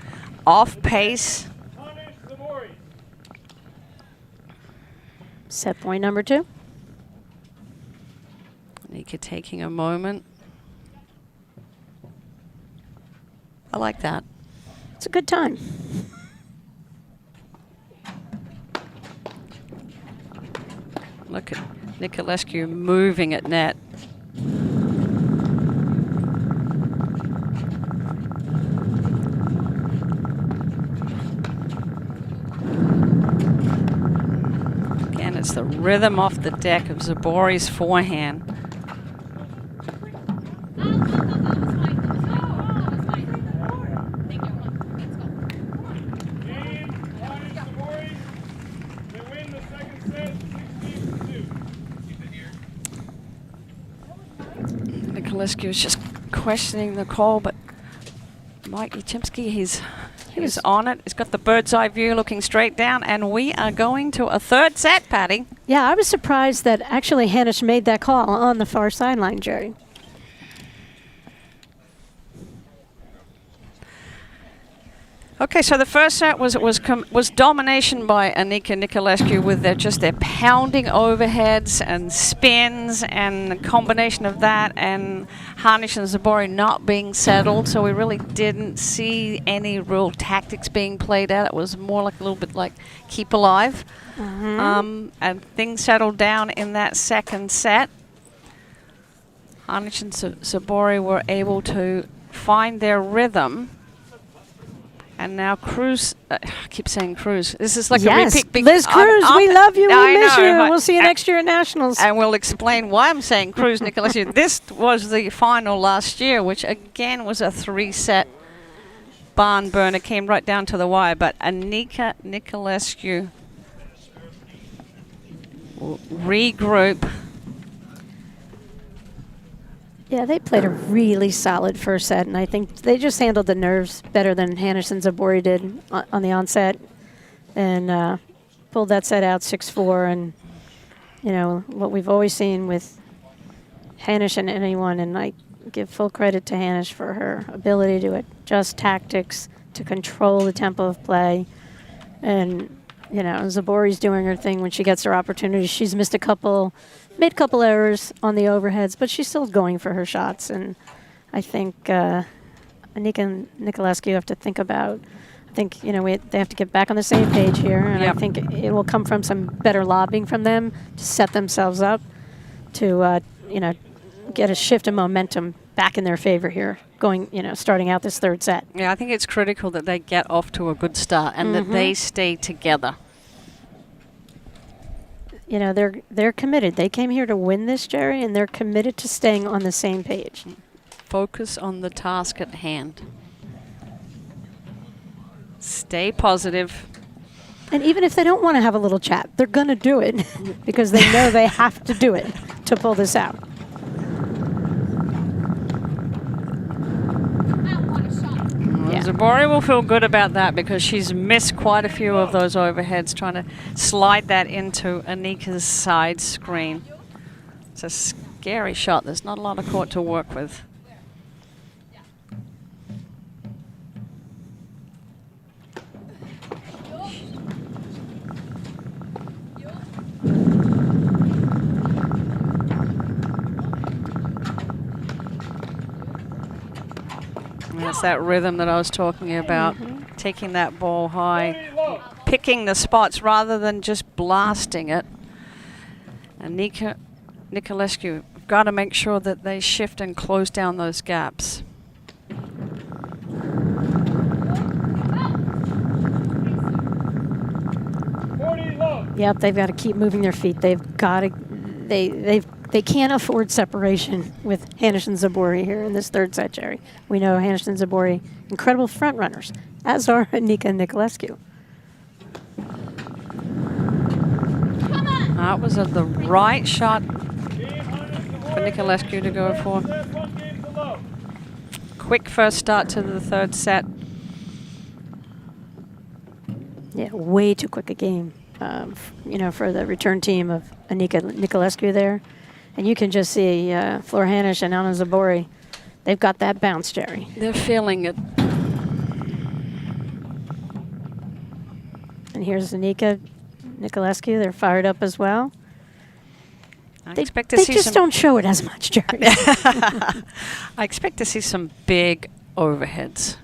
off pace. Punish Zabori. Set point number 2. Nika taking a moment. I like that. It's a good time. Look at Niculescu moving at net. Again, it's the rhythm off the deck of Zabori's forehand. Game, punish Zabori. They win the second set, 16-2. Niculescu is just questioning the call, but Mike Yachimsky, he's on it. He's got the bird's eye view looking straight down, and we are going to a third set, Patty. Yeah, I was surprised that actually Hanisch made that call on the far sideline, Jerry. Okay, so the first set was domination by Anika Niculescu with their pounding overheads and spins and the combination of that and Hanisch and Zabori not being settled. So we really didn't see any real tactics being played out. It was more like a little bit like keep alive. And things settled down in that second set. Hanisch and Zabori were able to find their rhythm. And now Cruz, I keep saying Cruz. This is like Yes, a repeat. Liz Cruz, we love you, we miss you. We'll see you and, next year at Nationals. And we'll explain why I'm saying Cruz Niculescu. This was the final last year, which again was a 3-set barn burner. Came right down to the wire. But Anika Niculescu will regroup. Yeah, they played a really solid first set, and I think they just handled the nerves better than Hanisch and Zabori did on the onset, and pulled that set out 6-4. And you know what we've always seen with Hanisch and anyone, and I give full credit to Hanisch for her ability to adjust tactics, to control the tempo of play, and you know Zabori's doing her thing when she gets her opportunity. She's made a couple errors on the overheads, but she's still going for her shots. And I think Anika and Niculescu have to think about, I think, you know, they have to get back on the same page here. And I think it will come from some better lobbing from them to set themselves up to, you know, get a shift in momentum back in their favor here, going, you know, starting out this third set. Yeah, I think it's critical that they get off to a good start and that they stay together. You know, they're committed. They came here to win this, Jerry, and they're committed to staying on the same page. Focus on the task at hand. Stay positive. And even if they don't want to have a little chat, they're going to do it because they know they have to do it to pull this out. Zabori will feel good about that because she's missed quite a few of those overheads, trying to slide that into Anika's side screen. It's a scary shot. There's not a lot of court to work with. That's that rhythm that I was talking about, taking that ball high, picking the spots rather than just blasting it. And Niculescu, got to make sure that they shift and close down those gaps. Love. Yep, they've got to keep moving their feet. They've got to. They can't afford separation with Hanish and Zabori here in this third set, Jerry. We know Hanish and Zabori, incredible front runners, as are Anika and Nicolescu. That was the right shot for Nicolescu to go for. Quick first start to the third set. Yeah, way too quick a game, for the return team of Anika Nicolescu there. And you can just see Flor Hanish and Anna Zabori. They've got that bounce, Jerry. They're feeling it. And here's Anika Nicolescu. They're fired up as well. I expect to see they just don't show it as much, Jerry. I expect to see some big overheads.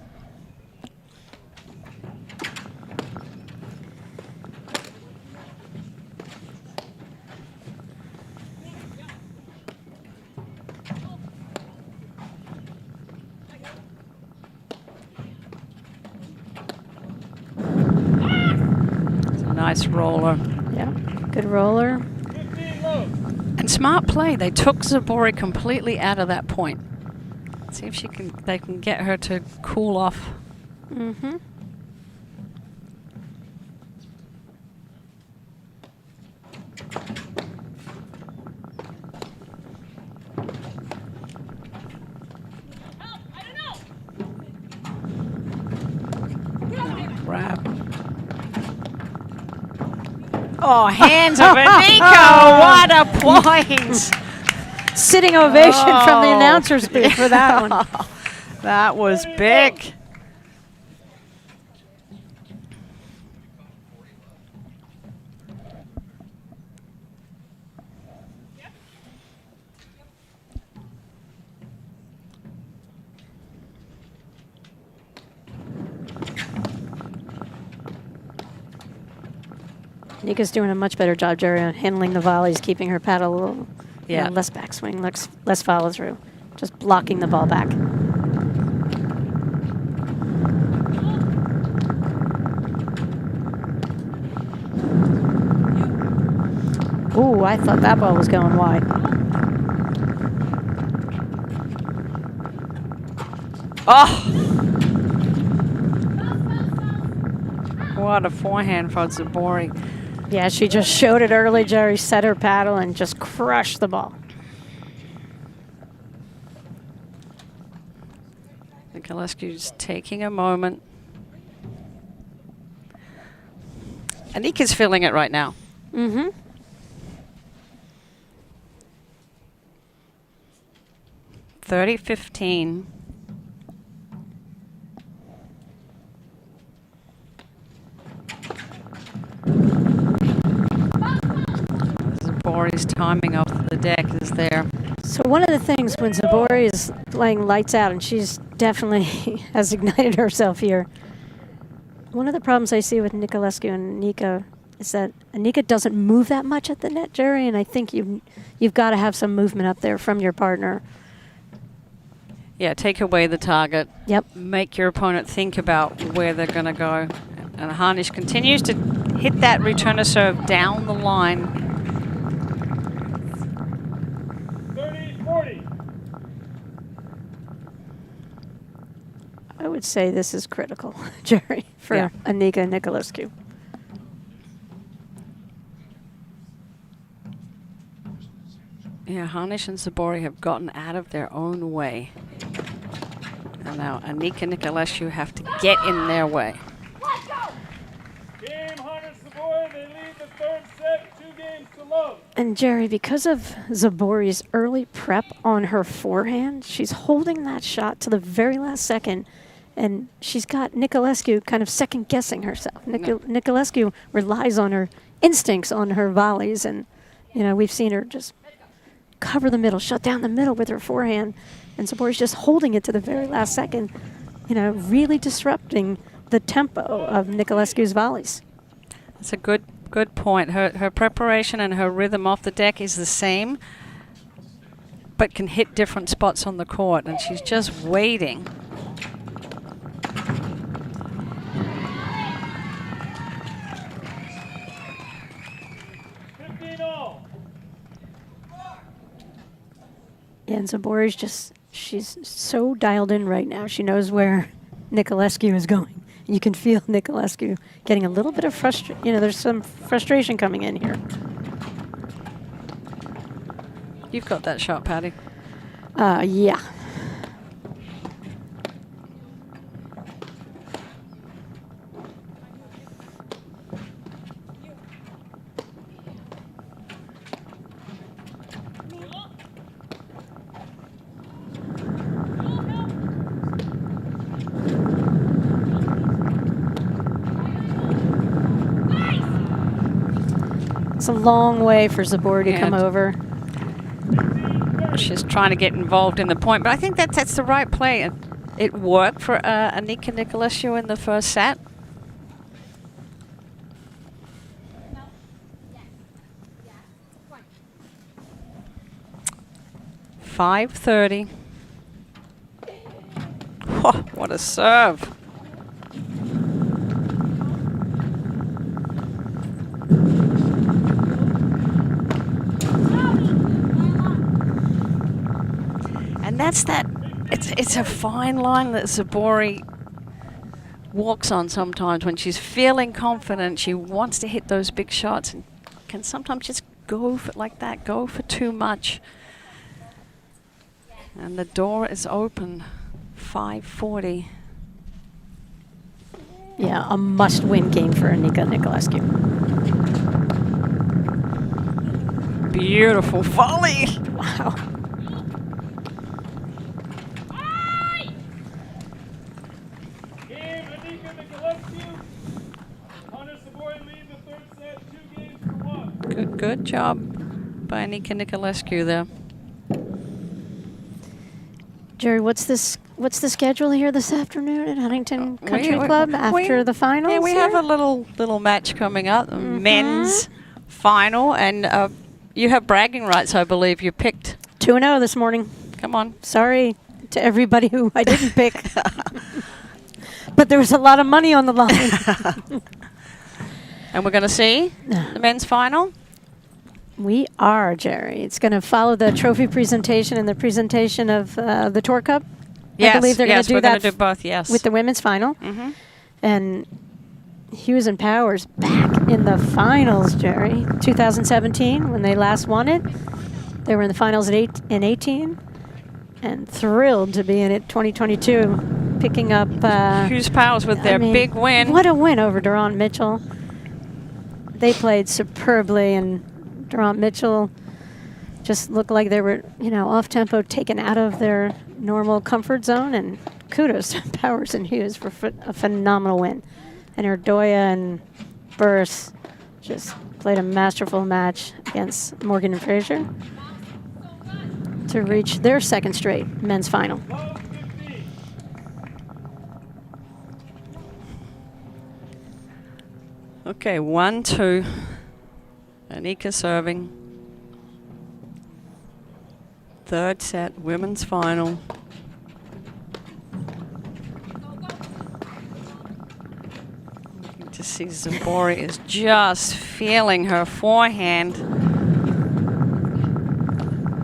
Nice roller. Yeah, good roller. And smart play. They took Zabori completely out of that point. See if they can get her to cool off. Mm-hmm. Grab. Oh, hands of Anika! What a point! Sitting ovation from the announcer's booth for that one. That was big. Nika's doing a much better job, Jerry, on handling the volleys, keeping her paddle a little less backswing, less follow through, just blocking the ball back. Ooh, I thought that ball was going wide. Oh! What a forehand for Zabori. Yeah, she just showed it early, Jerry, set her paddle and just crushed the ball. Nicolescu's taking a moment. Anika's feeling it right now. Mm-hmm. (30-15). Zabori's timing off the deck is there. So one of the things when Zabori is playing lights out, and she's definitely has ignited herself here, one of the problems I see with Nicolescu and Anika is that Anika doesn't move that much at the net, Jerry, and I think you've got to have some movement up there from your partner. Yeah, take away the target. Yep. Make your opponent think about where they're going to go. And Hanish continues to hit that returner serve down the line. 30-40. I would say this is critical, Jerry, for Anika Nicolescu. Yeah, Hanish and Zabori have gotten out of their own way. And now Anika Nicolescu have to get in their way. Game Hanish Zabori, they lead the third set, 2-0. And Jerry, because of Zabori's early prep on her forehand, she's holding that shot to the very last second, and she's got Nicolescu kind of second-guessing herself. Nicolescu relies on her instincts on her volleys, and we've seen her just cover the middle, shut down the middle with her forehand, and Zabori's just holding it to the very last second, really disrupting the tempo of Nicolescu's volleys. That's a good point. Her preparation and her rhythm off the deck is the same, but can hit different spots on the court, and she's just waiting. 15 all. And Zabori's she's so dialed in right now. She knows where Nicolescu is going. You can feel Nicolescu getting a little bit of frustration. You know, there's some frustration coming in here. You've got that shot, Patty. Yeah. It's a long way for Zabori to come over. She's trying to get involved in the point, but I think that's the right play. It worked for Anika Nicolescu in the first set. .530. Oh, what a serve. And that's that. It's a fine line that Zabori walks on sometimes when she's feeling confident. She wants to hit those big shots and can sometimes just go for like that, go for too much. And the door is open. 540. Yeah, a must-win game for Anika Nicolescu. Beautiful volley. Wow. Game Anika Nicolescu. Hunter Savoy lead the third set 2 games to 1. Good job by Anika Nicolescu there. Jerry, what's the schedule here this afternoon at Huntington Country Club after the finals? Yeah, we have a little match coming up, the men's final, and you have bragging rights, I believe. You picked 2-0 this morning. Come on. Sorry to everybody who I didn't pick. But there was a lot of money on the line. And we're going to see the men's final. We are, Jerry. It's going to follow the trophy presentation and the presentation of the Tour Cup. Yes, I believe they're going to do we're that going to do both, yes. with the women's final. And Hughes and Powers back in the finals, Jerry. 2017, when they last won it. They were in the finals in 18. And thrilled to be in it 2022, picking up... Hughes Powers with their big win. What a win over Durant Mitchell. They played superbly, and Durant Mitchell just looked like they were, off tempo, taken out of their normal comfort zone. And kudos to Powers and Hughes for a phenomenal win. And Erdoya and Burris just played a masterful match against Morgan and Fraser to reach their second straight men's final. Okay, 1-2. Anika serving. Third set, women's final. You can see Zabori is just feeling her forehand.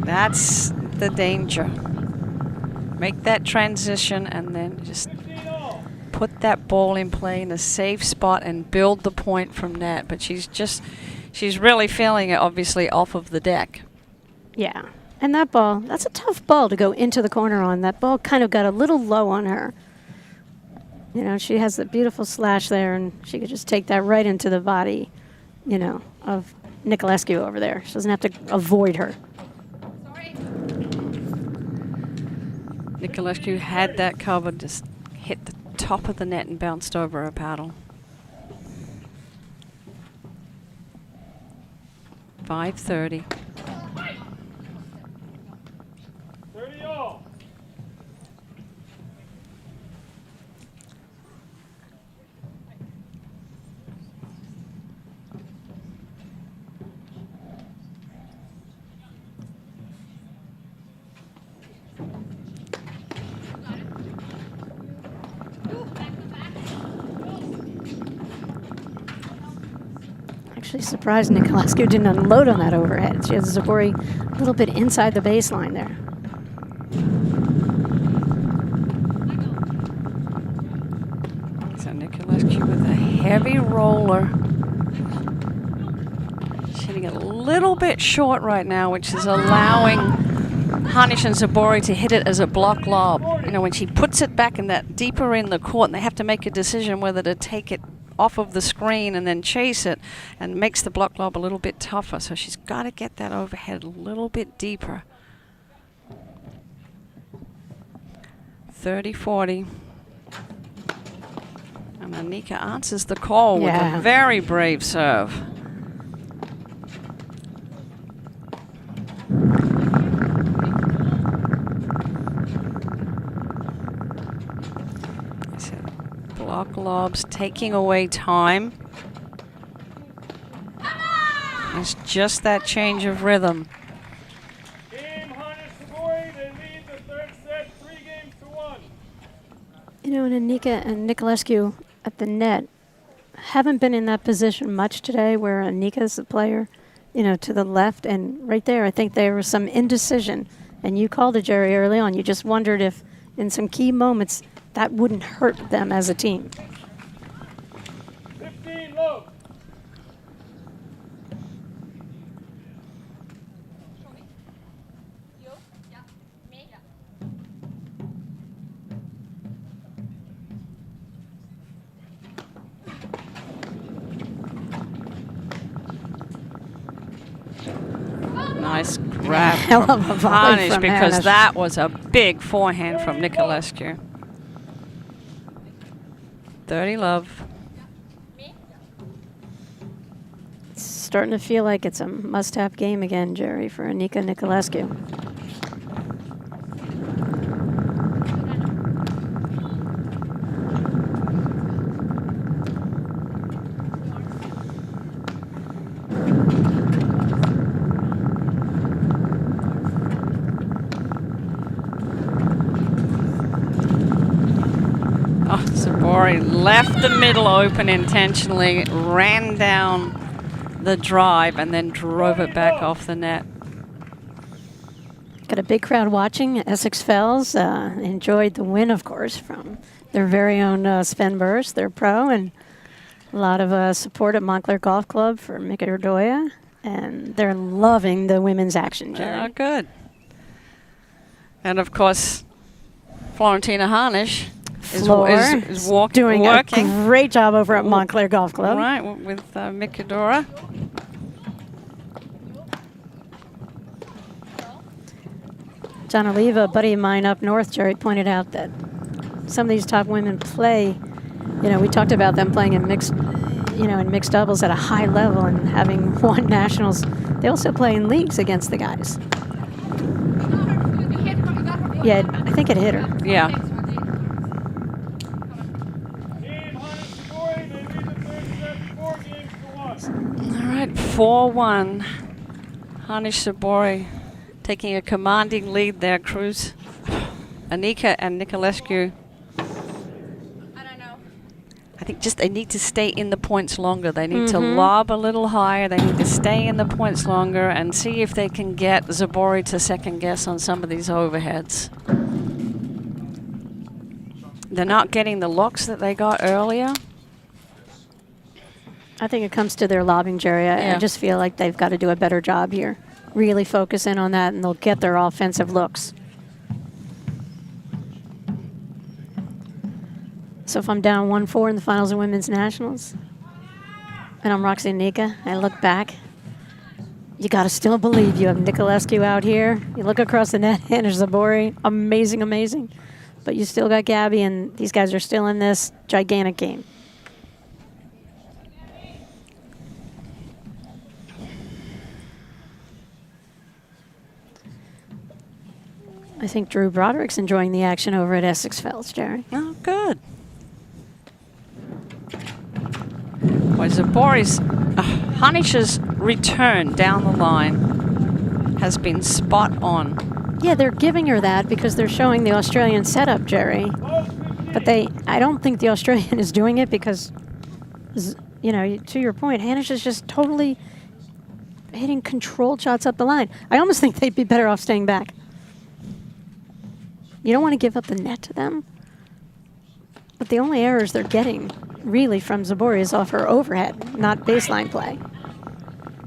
That's the danger. Make that transition and then just put that ball in play in a safe spot and build the point from that. But she's really feeling it, obviously, off of the deck. Yeah. And that ball, that's a tough ball to go into the corner on. That ball kind of got a little low on her. She has that beautiful slash there, and she could just take that right into the body, of Nicolescu over there. She doesn't have to avoid her. Nicolescu had that covered, just hit the top of the net and bounced over her paddle. 5:30. 30 all. Actually surprised Nicolescu didn't unload on that overhead. She has Zabori a little bit inside the baseline there. So Nicolescu with a heavy roller. She's hitting it a little bit short right now, which is allowing Harnish and Zabori to hit it as a block lob. You know, when she puts it back in that deeper in the court, and they have to make a decision whether to take it off of the screen and then chase it, and makes the block lob a little bit tougher. So she's got to get that overhead a little bit deeper. 30-40. And Anika answers the call with a very brave serve. Block lobs taking away time. It's just that change of rhythm. Team Harnish Sabori, they lead the third set 3-1. You know, and Anika and Nicolescu at the net haven't been in that position much today where Anika's the player, you know, to the left. And right there, I think there was some indecision. And you called it, Jerry, early on. You just wondered if in some key moments that wouldn't hurt them as a team. 15 low. Nice grab Hell from of a volley Harnish, from because Harnish. that was a big forehand from Nicolescu. 30 love. It's starting to feel like it's a must-have game again, Jerry, for Anika Nicolescu. Zabori left the middle open intentionally, ran down the drive, and then drove it back off the net. Got a big crowd watching. Essex Fells enjoyed the win, of course, from their very own Sven Burst, their pro, and a lot of support at Montclair Golf Club for Mika Urdoya, and they're loving the women's action, Jerry. Oh, good. And of course, Florentina Harnish is doing working. a great job over at Montclair Golf Club. Right, with Mikadora. John Oliva, a buddy of mine up north, Jerry, pointed out that some of these top women play, you know, we talked about them playing in mixed doubles at a high level and having won nationals. They also play in leagues against the guys. Yeah, I think it hit her. Yeah. Team Harnish Sabori, they lead the third set 4-1. All right, 4-1. Harnish Sabori taking a commanding lead there, Cruz. Anika and Nicolescu. I think just they need to stay in the points longer. They need to lob a little higher. They need to stay in the points longer and see if they can get Zabori to second guess on some of these overheads. They're not getting the locks that they got earlier. I think it comes to their lobbing, Jerry. I just feel like they've got to do a better job here. Really focus in on that, and they'll get their offensive looks. So if I'm down 1-4 in the finals of women's nationals, and I'm Roxy Anika, I look back, you got to still believe you have Nicolescu out here. You look across the net, Hannah Zabori, amazing, amazing. But you still got Gabby, and these guys are still in this gigantic game. I think Drew Broderick's enjoying the action over at Essex Fells, Jerry. Oh, good. Boy, Zabori's Harnish's return down the line has been spot on. Yeah, they're giving her that because they're showing the Australian setup, Jerry. But I don't think the Australian is doing it because you know, to your point, Hanish is just totally hitting controlled shots up the line. I almost think they'd be better off staying back. You don't want to give up the net to them. But the only errors they're getting really from Zabori is off her overhead, not baseline play.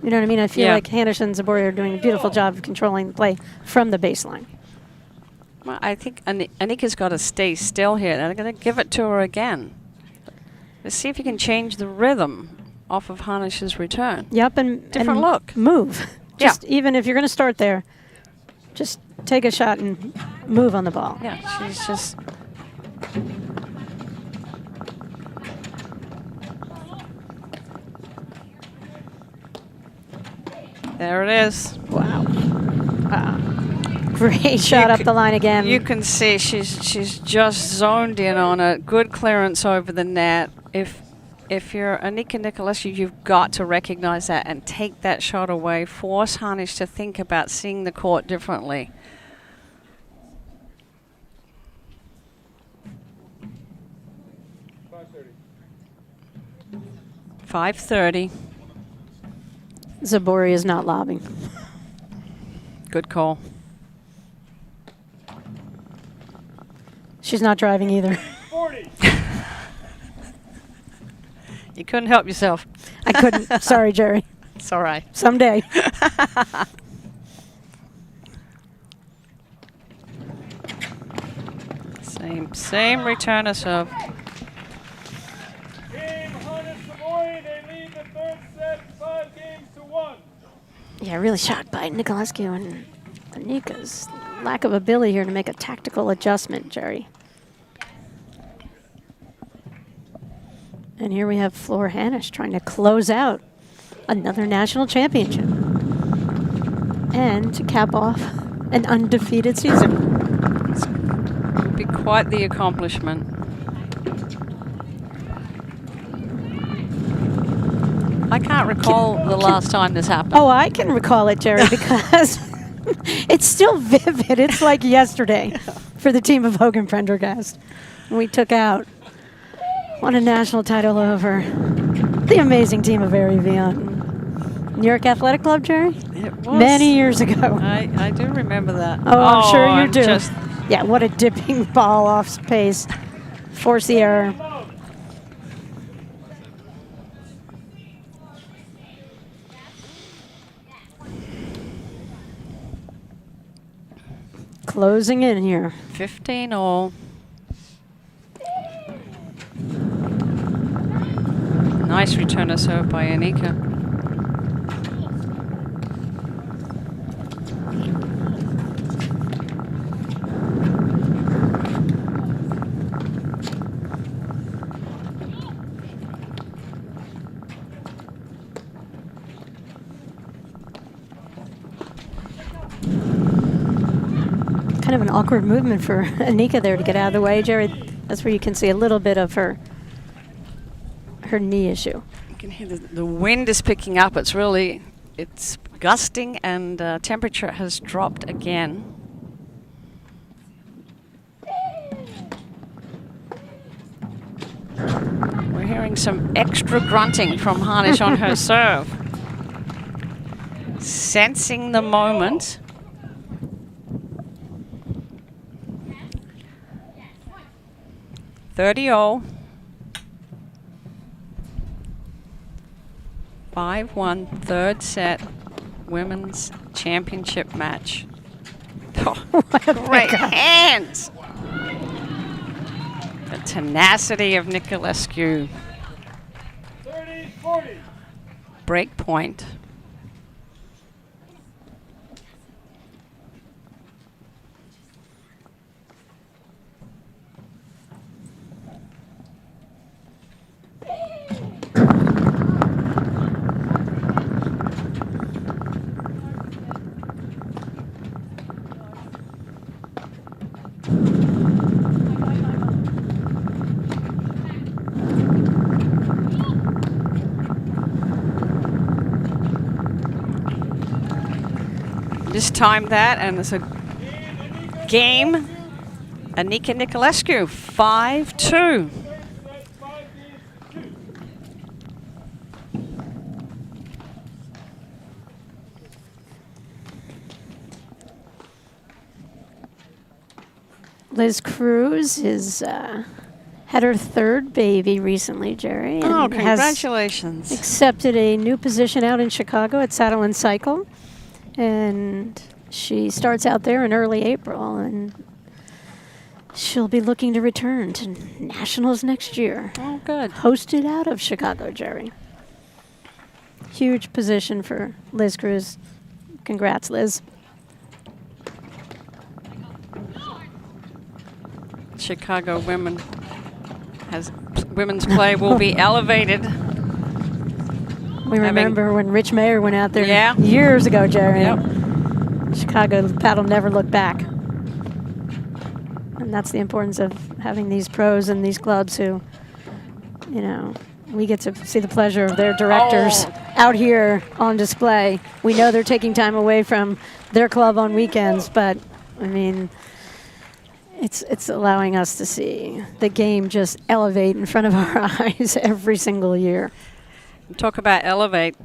You know what I mean? I feel like Hanish and Zabori are doing a beautiful job of controlling the play from the baseline. Well, I think Anika's got to stay still here. They're going to give it to her again. Let's see if you can change the rhythm off of Hanish's return. Yep, and different look. Move. Just even if you're going to start there, just take a shot and move on the ball. Yeah, she's just... There it is. Wow. Great shot up the line again. You can see she's just zoned in on it. Good clearance over the net. If you're Anika Nicolescu, you've got to recognize that and take that shot away. Force Hanish to think about seeing the court differently. .530. Zabori is not lobbing. Good call. She's not driving either. 40. You couldn't help yourself. I couldn't. Sorry, Jerry. It's all right. Someday. Same return of serve. Team Hannes Savoy, they lead the third set 5-1. Yeah, really shocked by Nicolescu and Anika's lack of ability here to make a tactical adjustment, Jerry. And here we have Flor Hanish trying to close out another national championship. And to cap off an undefeated season. Be quite the accomplishment. I can't recall the last time this happened. Oh, I can recall it, Jerry, because it's still vivid. It's like yesterday for the team of Hogan Prendergast. We took out, won a national title over the amazing team of Ari Vion. New York Athletic Club, Jerry? It was. Many years ago. I do remember that. Oh, I'm sure you I'm do. just- Yeah, what a dipping ball off pace. Force the error. Closing in here. 15 all. Nice return of serve by Anika. Kind of an awkward movement for Anika there to get out of the way, Jerry. That's where you can see a little bit of her knee issue. You can hear the wind is picking up. It's gusting and temperature has dropped again. We're hearing some extra grunting from Hanish on her serve. Sensing the moment. .30 5-1 third set women's championship match. Oh, great hands! The tenacity of Nicolescu. 30-40. Break point. Just time that, and it's a game. Anika Nicolescu, 5-2. Liz Cruz is had her third baby recently, Jerry. Oh, and has congratulations. accepted a new position out in Chicago at Saddle and Cycle. And she starts out there in early April, and she'll be looking to return to nationals next year. Oh, good. Hosted out of Chicago, Jerry. Huge position for Liz Cruz. Congrats, Liz. Chicago women's play will be elevated. We remember when Rich Mayer went out there Yeah. years ago, Jerry. Yep. Chicago paddle never looked back. And that's the importance of having these pros and these clubs who, you know, we get to see the pleasure of their directors out here on display. We know they're taking time away from their club on weekends, but, I mean, it's allowing us to see the game just elevate in front of our eyes every single year. Talk about elevate.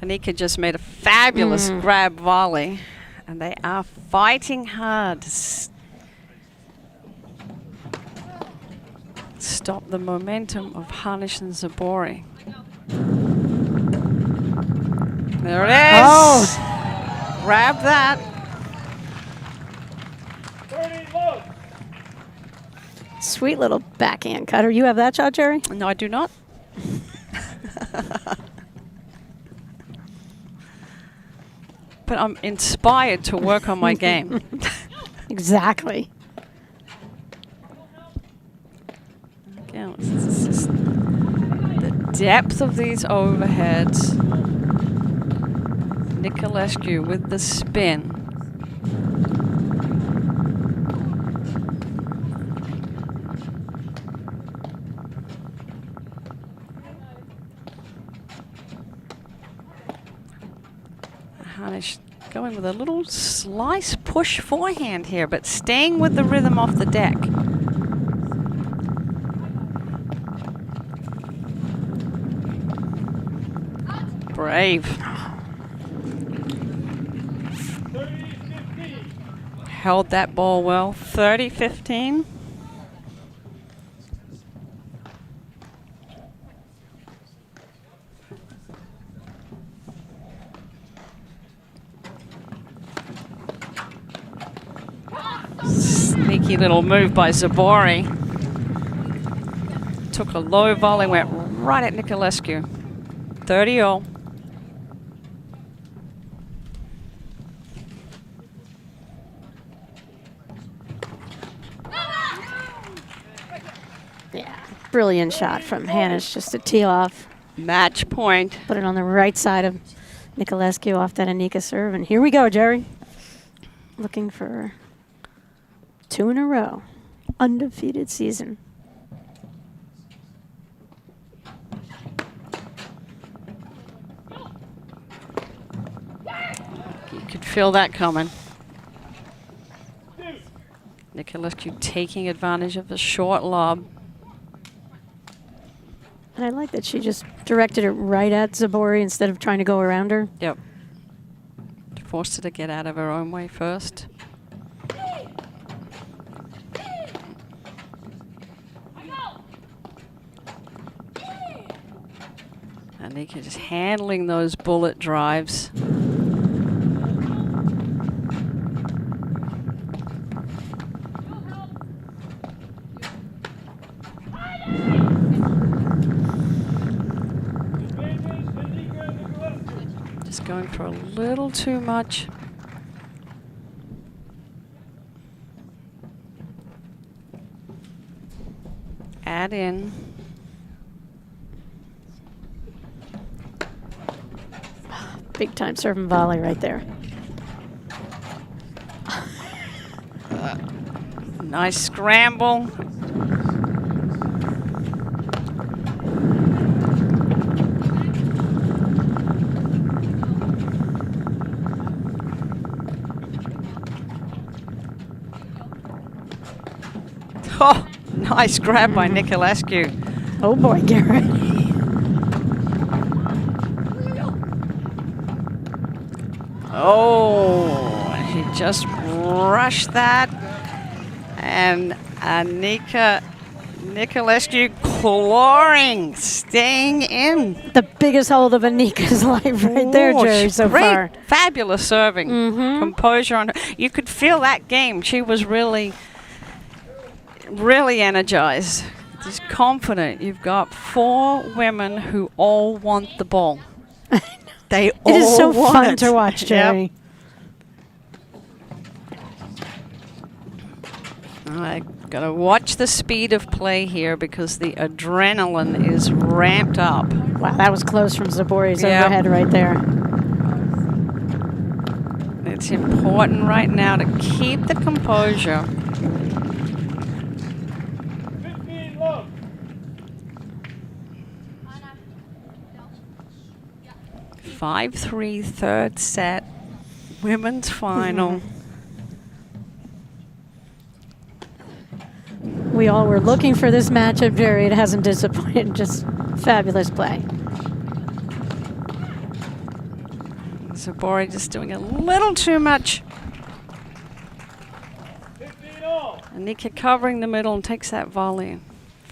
Anika just made a fabulous grab volley, and they are fighting hard to stop the momentum of Harnish and Zabori. There it is. Oh. Grab that. 30 low. Sweet little backhand cutter. You have that shot, Jerry? No, I do not. But I'm inspired to work on my game. Exactly. Again, it's just the depth of these overheads. Nicolescu with the spin. Harnish going with a little slice push forehand here, but staying with the rhythm off the deck. Brave. 30-15. Held that ball well. 30-15. Sneaky little move by Zabori. Took a low volley, went right at Nicolescu. 30-all. Yeah, brilliant shot from Hannes just to tee off. Match point. Put it on the right side of Nicolescu off that Anika serve. And here we go, Jerry. Looking for 2 in a row. Undefeated season. You could feel that coming. Nicolescu taking advantage of the short lob. And I like that she just directed it right at Zabori instead of trying to go around her. Yep. Forced her to get out of her own way first. Anika just handling those bullet drives. Just going for a little too much. Add in. Big time serve and volley right there. Nice scramble. Oh, nice grab by Nicolescu. Oh boy, Garrett. Oh, he just rushed that. And Anika Nicolescu clawing, staying in. The biggest hold of Anika's life right there, Jerry, so great, far. fabulous serving. Composure on her. You could feel that game. She was really energized. Just confident. You've got 4 women who all want the ball. They all It is so want fun it. to watch, Jerry. I gotta watch the speed of play here because the adrenaline is ramped up. Wow, that was close from Zabori's Yep. overhead right there. It's important right now to keep the composure. 15 love. 5-3 third set, women's final. We all were looking for this matchup, Jerry. It hasn't disappointed. Just fabulous play. Zabori just doing a little too much. 15 all. Anika covering the middle and takes that volley.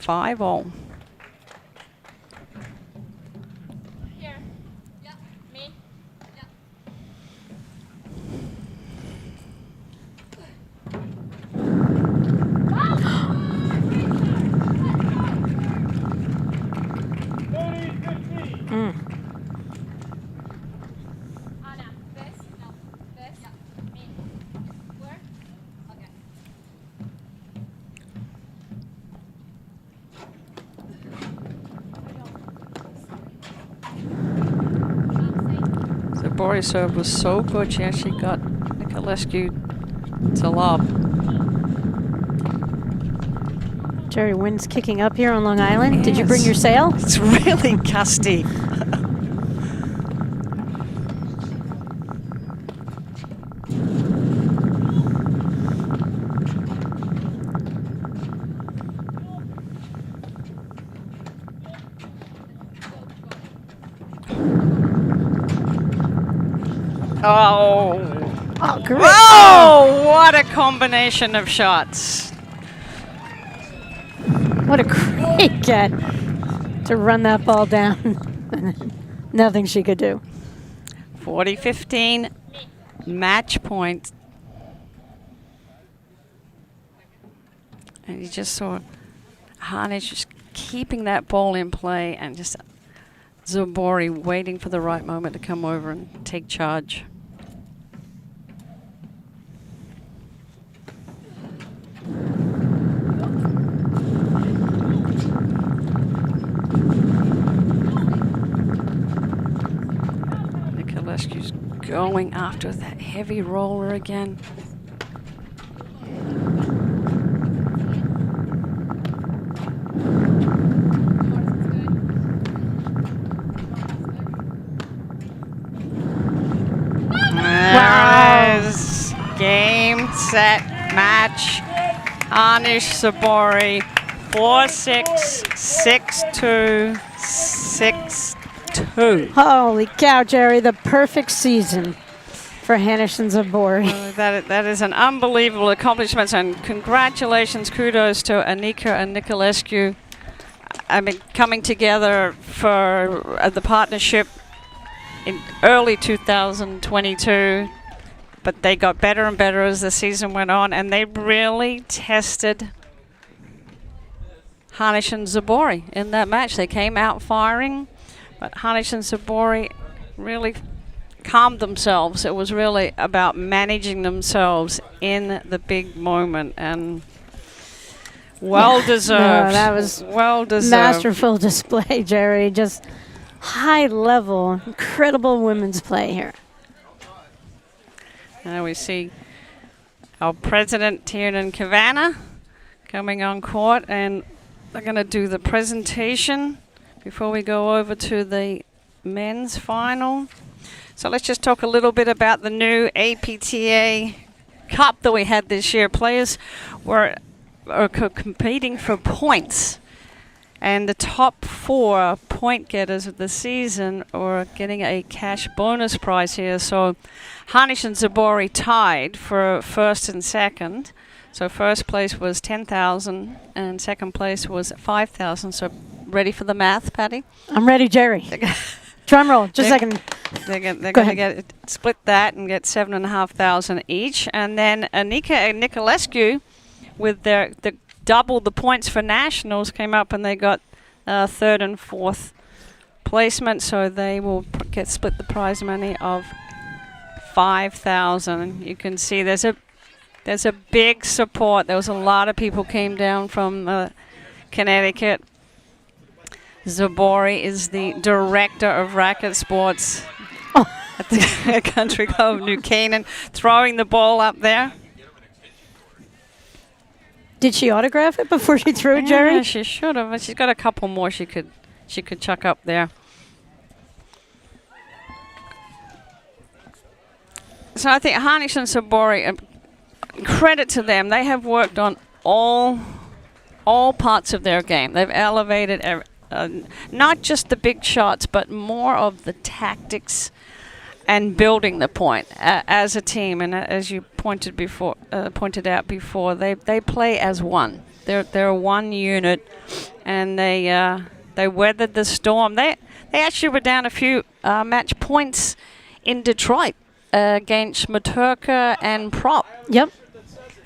5-all. Here. Yeah. Me. Yeah. Mm. Anna. This. No. This. Yeah. Me. Where? Okay. Zabori's serve was so good. She actually got Nicolescu to lob. Jerry, wind's kicking up here on Long Island. Did you bring your sail? It's really gusty. Oh, great. Oh, what a combination of shots. What a great get to run that ball down. Nothing she could do. 40-15, match point. And you just saw Harnish just keeping that ball in play and just Zabori waiting for the right moment to come over and take charge. Nicolescu's going after that heavy roller again. Nice. Game, set, match. Harnish Zabori 4-6, 6-2, 6-2. Holy cow, Jerry, the perfect season for Hanish and Zabori. That is an unbelievable accomplishment, and congratulations, kudos to Anika and Nicolescu. I mean, coming together for the partnership in early 2022, but they got better and better as the season went on, and they really tested Harnish and Zabori in that match. They came out firing, but Harnish and Zabori really calmed themselves. It was really about managing themselves in the big moment, and well deserved. No, that was well deserved. masterful display, Jerry. Just high level, incredible women's play here. Now we see our president, Tiernan Kavanagh, coming on court, and they're going to do the presentation before we go over to the men's final. So let's just talk a little bit about the new APTA Cup that we had this year. Players were competing for points, and the top 4 point getters of the season are getting a cash bonus prize here. So Harnish and Zabori tied for first and second. So first place was 10,000 and second place was 5,000. So ready for the math, Patty? I'm ready, Jerry. Drum roll, just a second. They're Go going to ahead. split that and get 7,500 each. And then Anika and Nicolescu, with the double the points for nationals, came up and they got third and fourth placement. So they will get split the prize money of 5,000. You can see there's a big support. There was a lot of people came down from Connecticut. Zabori is the director of racket sports at the country club of New Canaan, throwing the ball up there. Did she autograph it before she threw it, Jerry? Yeah, she should have. She's got a couple more she could chuck up there. So I think Harnish and Sabori, credit to them. They have worked on all parts of their game. They've elevated not just the big shots, but more of the tactics and building the point as a team. And as you pointed out before, they play as one. They're one unit, and they weathered the storm. They actually were down a few match points in Detroit against Maturka and Prop. Yep.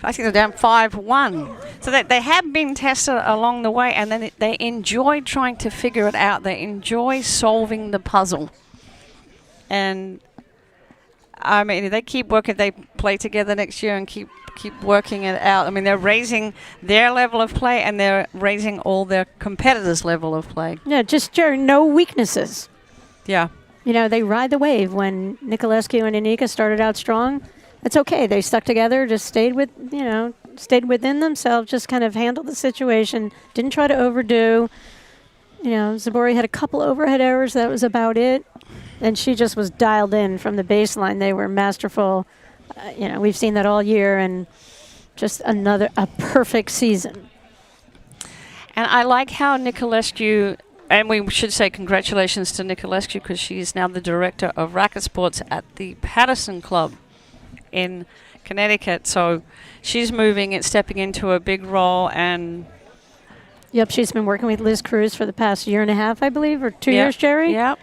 I think they're down 5-1. So they have been tested along the way, and then they enjoy trying to figure it out. They enjoy solving the puzzle. And I mean, if they keep working, they play together next year and keep working it out. I mean, they're raising their level of play, and they're raising all their competitors' level of play. Yeah, just Jerry, no weaknesses. Yeah. You know, they ride the wave. When Nicolescu and Anika started out strong, it's okay. They stuck together, just stayed within themselves, just kind of handled the situation, didn't try to overdo. You know, Zabori had a couple overhead errors. That was about it. And she just was dialed in from the baseline. They were masterful. We've seen that all year, and just a perfect season. And I like how Nicolescu, and we should say congratulations to Nicolescu, because she is now the director of racket sports at the Patterson Club in Connecticut. So she's moving and stepping into a big role. And yep, she's been working with Liz Cruz for the past year and a half, I believe, or 2 years, Jerry? Yep.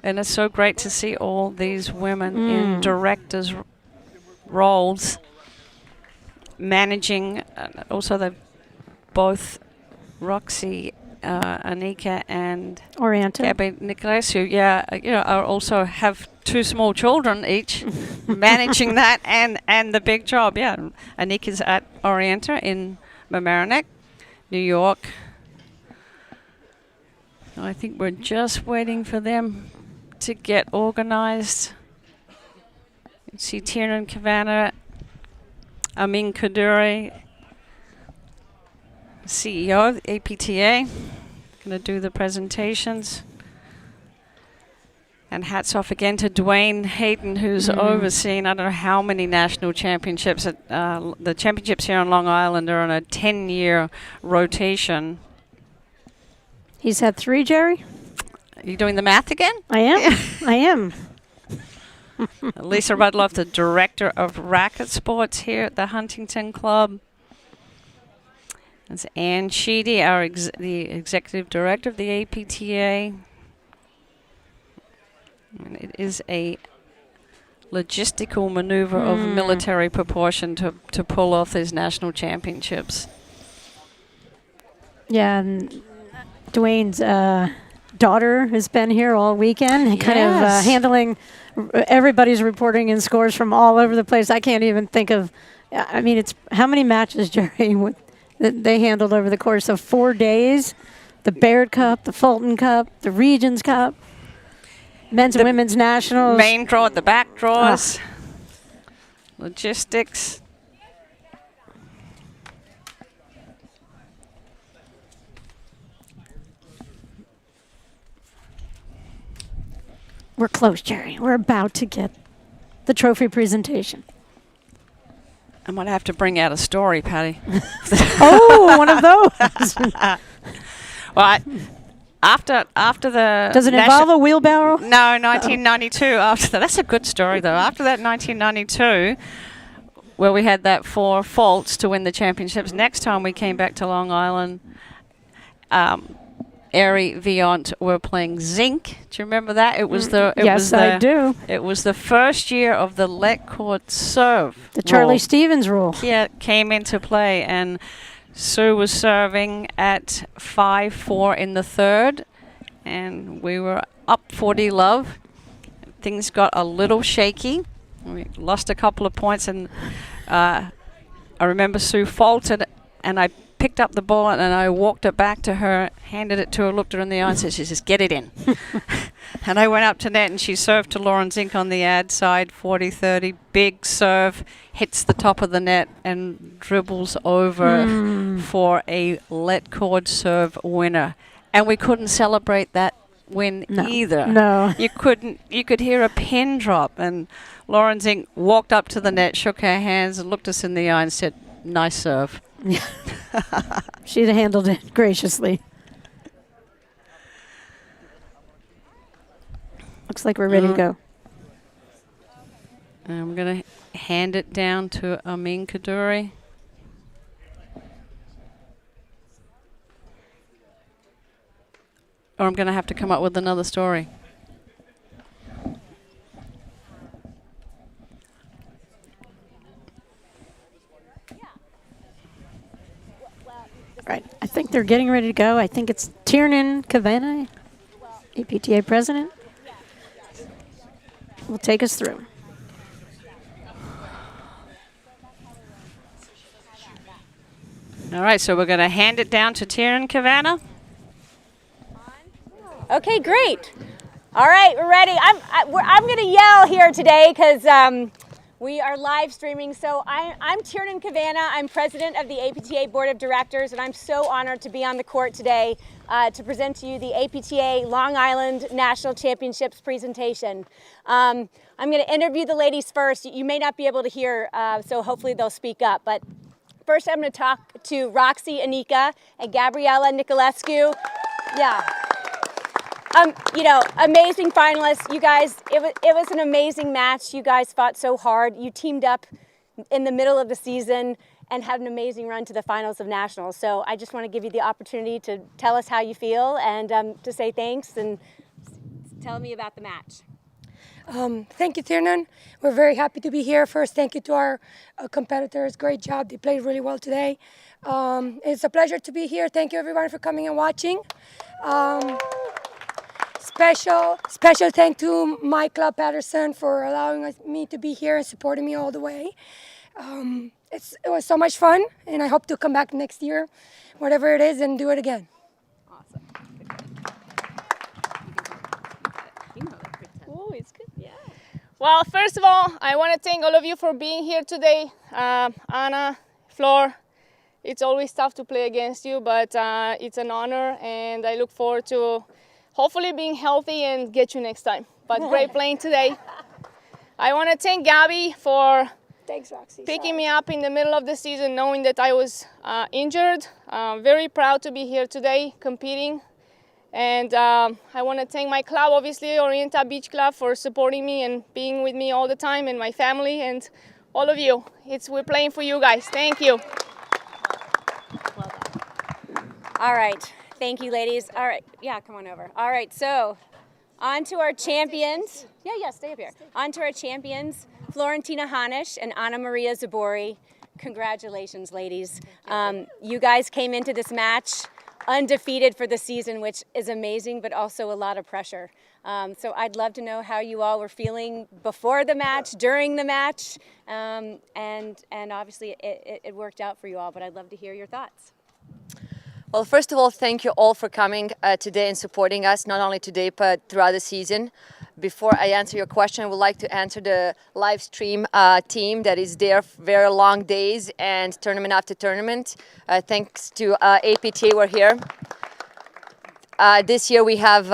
And it's so great to see all these women in directors' roles, managing. Also, they've both Roxy, Anika, and Orienta. Gabby Nicolescu, are also have 2 small children each, managing that and the big job. Yeah, Anika's at Orienta in Mamaroneck, New York. I think we're just waiting for them to get organized. You see Tiernan Kavana, Amin Kaduri, CEO of the APTA, going to do the presentations. And hats off again to Dwayne Hayden, who's overseen, I don't know how many national championships. The championships here on Long Island are on a 10-year rotation. He's had 3, Jerry? Are you doing the math again? I am. I am. Lisa Rudloff, the director of racket sports here at the Huntington Club. That's Ann Sheedy, the executive director of the APTA. And it is a logistical maneuver of military proportion to pull off these national championships. Yeah, and Dwayne's daughter has been here all weekend, and kind of handling everybody's reporting and scores from all over the place. I can't even think of, I mean, it's how many matches, Jerry, that they handled over the course of 4 days? The Baird Cup, the Fulton Cup, the Regions Cup, men's and women's nationals. Main draw, the back draws, logistics. We're close, Jerry. We're about to get the trophy presentation. I might have to bring out a story, Patty. Oh, one of those. Well, after the... Does it involve a wheelbarrow? No, 1992. After that's a good story, though. After that 1992, where we had that 4 faults to win the championships. Next time we came back to Long Island, Airy Viant were playing zinc. Do you remember that? It was the I do. It was the first year of the let court serve. The Charlie rule. Stevens rule. Yeah, came into play, and Sue was serving at 5-4 in the third, and we were up 40 love. Things got a little shaky. We lost a couple of points, and I remember Sue faulted, and I picked up the ball and I walked it back to her, handed it to her, looked her in the eye and said, she says, "Get it in." And I went up to net and she served to Lauren Zink on the ad side, 40-30, big serve, hits the top of the net and dribbles over for a let cord serve winner. And we couldn't celebrate that win either. No. You couldn't. You could hear a pin drop, and Lauren Zink walked up to the net, shook her hands and looked us in the eye and said, "Nice serve." She'd have handled it graciously. Looks like we're ready to go. I'm going to hand it down to Amin Kaduri. Or I'm going to have to come up with another story. Right. I think they're getting ready to go. I think it's Tiernan Kavanagh, APTA president, will take us through. All right, so we're going to hand it down to Tiernan Kavanagh. Okay, great. All right, we're ready. I'm going to yell here today because we are live streaming. So I'm Tiernan Kavanagh. I'm president of the APTA Board of Directors, and I'm so honored to be on the court today to present to you the APTA Long Island National Championships presentation. I'm going to interview the ladies first. You may not be able to hear, so hopefully they'll speak up. But first, I'm going to talk to Roxy Anika and Gabriella Nicolescu. Yeah. You know, amazing finalists. You guys, it was an amazing match. You guys fought so hard. You teamed up in the middle of the season and had an amazing run to the finals of nationals. So I just want to give you the opportunity to tell us how you feel and to say thanks and tell me about the match. Thank you, Tiernan. We're very happy to be here. First, thank you to our competitors. Great job. They played really well today. It's a pleasure to be here. Thank you, everyone, for coming and watching. Special thank to my club, Patterson, for allowing me to be here and supporting me all the way. It was so much fun, and I hope to come back next year, whatever it is, and do it again. Awesome. Oh, it's good. Yeah. Well, first of all, I want to thank all of you for being here today. Anna, Flor, it's always tough to play against you, but it's an honor, and I look forward to hopefully being healthy and get you next time. But great playing today. I want to thank Gabby for picking me up in the middle of the season, knowing that I was injured. Very proud to be here today competing. And I want to thank my club, obviously, Orienta Beach Club, for supporting me and being with me all the time, and my family and all of you. We're playing for you guys. Thank you. Well done. All right. Thank you, ladies. All right. Yeah, come on over. All right, so on to our champions. Yeah, stay up here. On to our champions, Florentina Hanisch and Anna Maria Zabori. Congratulations, ladies. You guys came into this match undefeated for the season, which is amazing, but also a lot of pressure. So I'd love to know how you all were feeling before the match, during the match, and obviously it worked out for you all, but I'd love to hear your thoughts. Well, first of all, thank you all for coming today and supporting us, not only today, but throughout the season. Before I answer your question, I would like to answer the live stream team that is there for very long days and tournament after tournament. Thanks to APTA, we're here. This year we have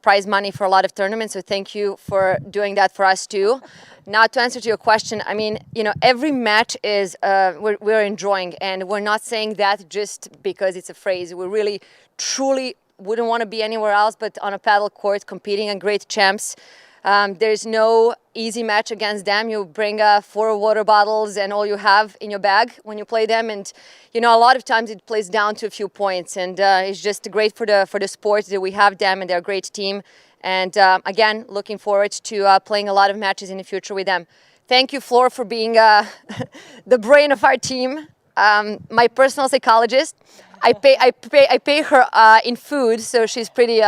prize money for a lot of tournaments, so thank you for doing that for us too. Now, to answer to your question, I mean, you know, every match is we're enjoying, and we're not saying that just because it's a phrase. We really, truly wouldn't want to be anywhere else but on a paddle court competing and great champs. There's no easy match against them. You bring 4 water bottles and all you have in your bag when you play them, and you know, a lot of times it plays down to a few points, and it's just great for the sport that we have them, and they're a great team. And again, looking forward to playing a lot of matches in the future with them. Thank you, Flor, for being the brain of our team, my personal psychologist. I pay her in food, so she's pretty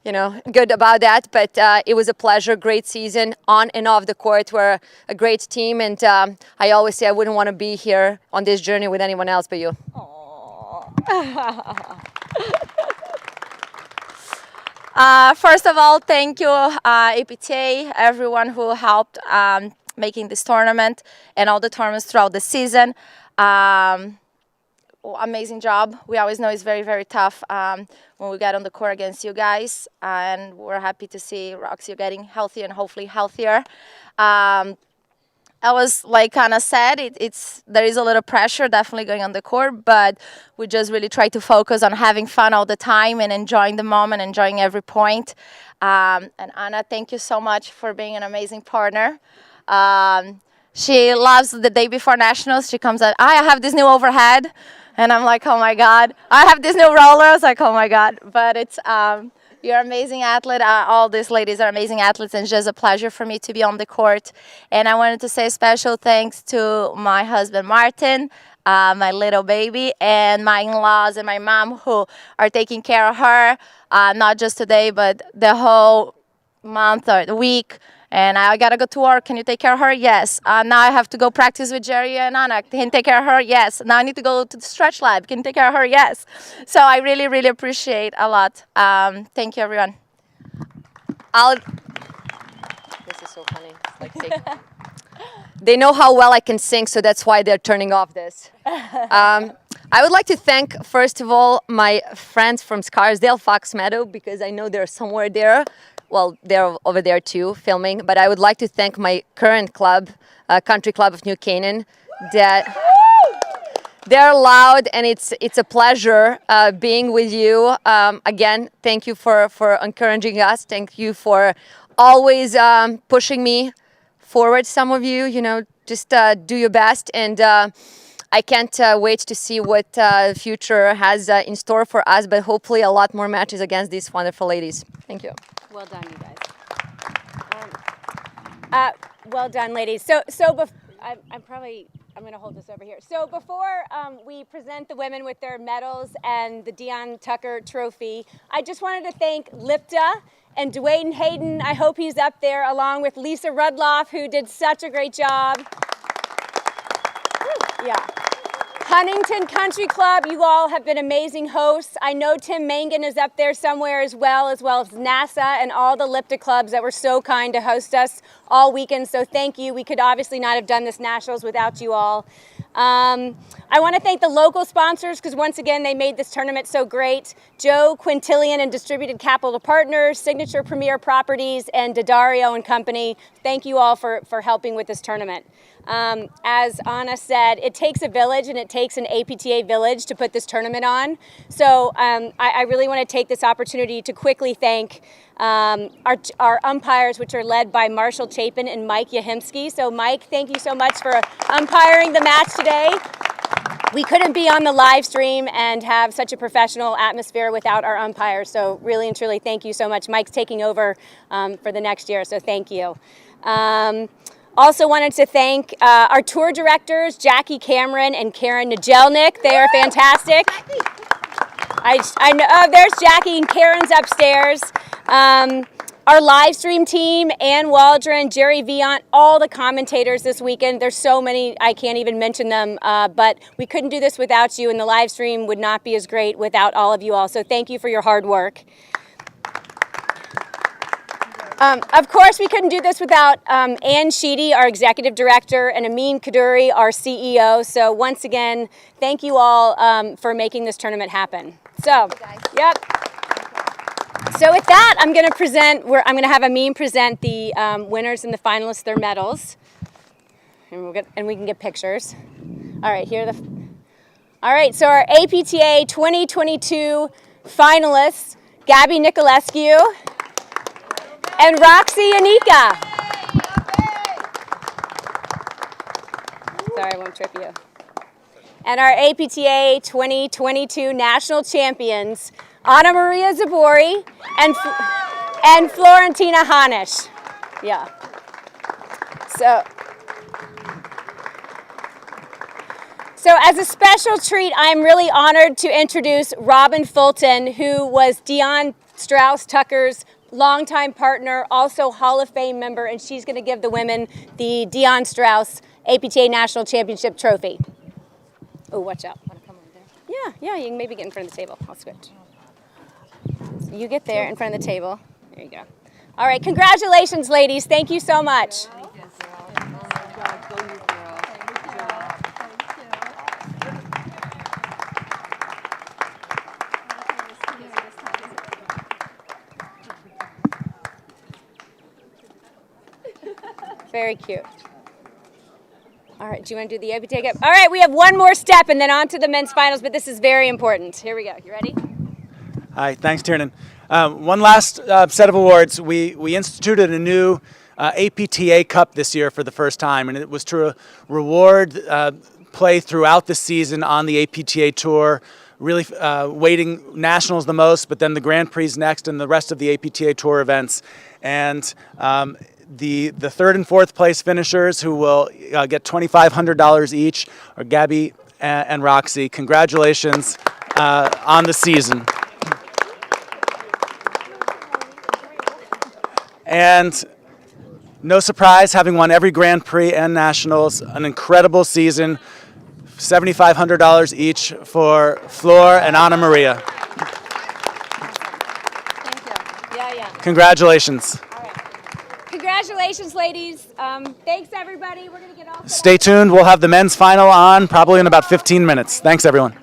you know, good about that. But it was a pleasure, great season on and off the court. We're a great team, and I always say I wouldn't want to be here on this journey with anyone else but you. First of all, thank you, APTA, everyone who helped making this tournament and all the tournaments throughout the season. Amazing job. We always know it's very, very tough when we get on the court against you guys, and we're happy to see Roxy getting healthier and hopefully healthier. I was like Anna said, there is a little pressure definitely going on the court, but we just really try to focus on having fun all the time and enjoying the moment, enjoying every point. And Anna, thank you so much for being an amazing partner. She loves the day before nationals. She comes out, I have this new overhead. And I'm like, oh my God. I have this new roller. I was like, oh my God. But it's, you're an amazing athlete. All these ladies are amazing athletes, and it's just a pleasure for me to be on the court. And I wanted to say special thanks to my husband, Martin, my little baby, and my in-laws and my mom who are taking care of her, not just today, but the whole month or the week. And I gotta go to work. Can you take care of her? Yes. Now I have to go practice with Jerry and Anna. Can you take care of her? Yes. Now I need to go to the stretch lab. Can you take care of her? Yes. So I really, really appreciate a lot. Thank you, everyone. This is so funny. They know how well I can sing, so that's why they're turning off this. I would like to thank, first of all, my friends from Scarsdale, Fox Meadow, because I know they're somewhere there. Well, they're over there too, filming. But I would like to thank my current club, Country Club of New Canaan, that they're loud, and it's a pleasure being with you. Again, thank you for encouraging us. Thank you for always pushing me forward. Some of you, you know, just do your best, and I can't wait to see what the future has in store for us, but hopefully a lot more matches against these wonderful ladies. Thank you. Well done, you guys. Well done, ladies. So I'm going to hold this over here. So before we present the women with their medals and the Dion Tucker Trophy, I just wanted to thank APTA and Dwayne Hayden. I hope he's up there, along with Lisa Rudloff, who did such a great job. Yeah. Huntington Country Club, you all have been amazing hosts. I know Tim Mangan is up there somewhere as well as NASA and all the APTA clubs that were so kind to host us all weekend. So thank you. We could obviously not have done this Nationals without you all. I want to thank the local sponsors, because once again, they made this tournament so great. Joe Quintillion and Distributed Capital Partners, Signature Premier Properties, and Daddario and Company. Thank you all for helping with this tournament. As Anna said, it takes a village, and it takes an APTA village to put this tournament on. So I really want to take this opportunity to quickly thank our umpires, which are led by Marshall Chapin and Mike Yahimski. So Mike, thank you so much for umpiring the match today. We couldn't be on the live stream and have such a professional atmosphere without our umpires. So really and truly, thank you so much. Mike's taking over for the next year, so thank you. Also wanted to thank our tour directors, Jackie Cameron and Karen Najelnik. They are fantastic. I know, there's Jackie, and Karen's upstairs. Our live stream team, Ann Waldron, Jerry Viant, all the commentators this weekend. There's so many, I can't even mention them, but we couldn't do this without you, and the live stream would not be as great without all of you all. So thank you for your hard work. Of course, we couldn't do this without Ann Sheedy, our executive director, and Amin Kaduri, our CEO. So once again, thank you all for making this tournament happen. So, yep. So with that, I'm going to have Amin present the winners and the finalists their medals, and we can get pictures. All right, all right. So our APTA 2022 finalists: Gabby Nicolescu, and Roxy Anika. Sorry, I won't trip you. And our APTA 2022 national champions, Ana Maria Zabori and Florentina Hanisch. Yeah. So as a special treat, I'm really honored to introduce Robin Fulton, who was Dion Strauss-Tucker's longtime partner, also Hall of Fame member, and she's going to give the women the Dion Strauss APTA National Championship Trophy. Oh, watch out. Want to come over there? Yeah, you can maybe get in front of the table. I'll switch. So you get there in front of the table. There you go. All right, congratulations, ladies. Thank you so much. Very cute. All right, do you want to do the APTA Cup? All right, we have one more step and then on to the men's finals, but this is very important. Here we go. You ready? Hi, thanks, Tiernan. One last set of awards. We instituted a new APTA Cup this year for the first time, and it was to reward play throughout the season on the APTA Tour, really weighting nationals the most, but then the Grand Prix next and the rest of the APTA Tour events. And the third and fourth place finishers, who will get $2,500 each, are Gabby and Roxy. Congratulations on the season. And no surprise, having won every Grand Prix and Nationals, an incredible season. $7,500 each for Flor and Ana Maria. Thank you. Yeah. Congratulations. All right. Congratulations, ladies. Thanks, everybody. We're going to get all set Stay tuned. We'll have the men's final on probably in about 15 minutes. Thanks, everyone.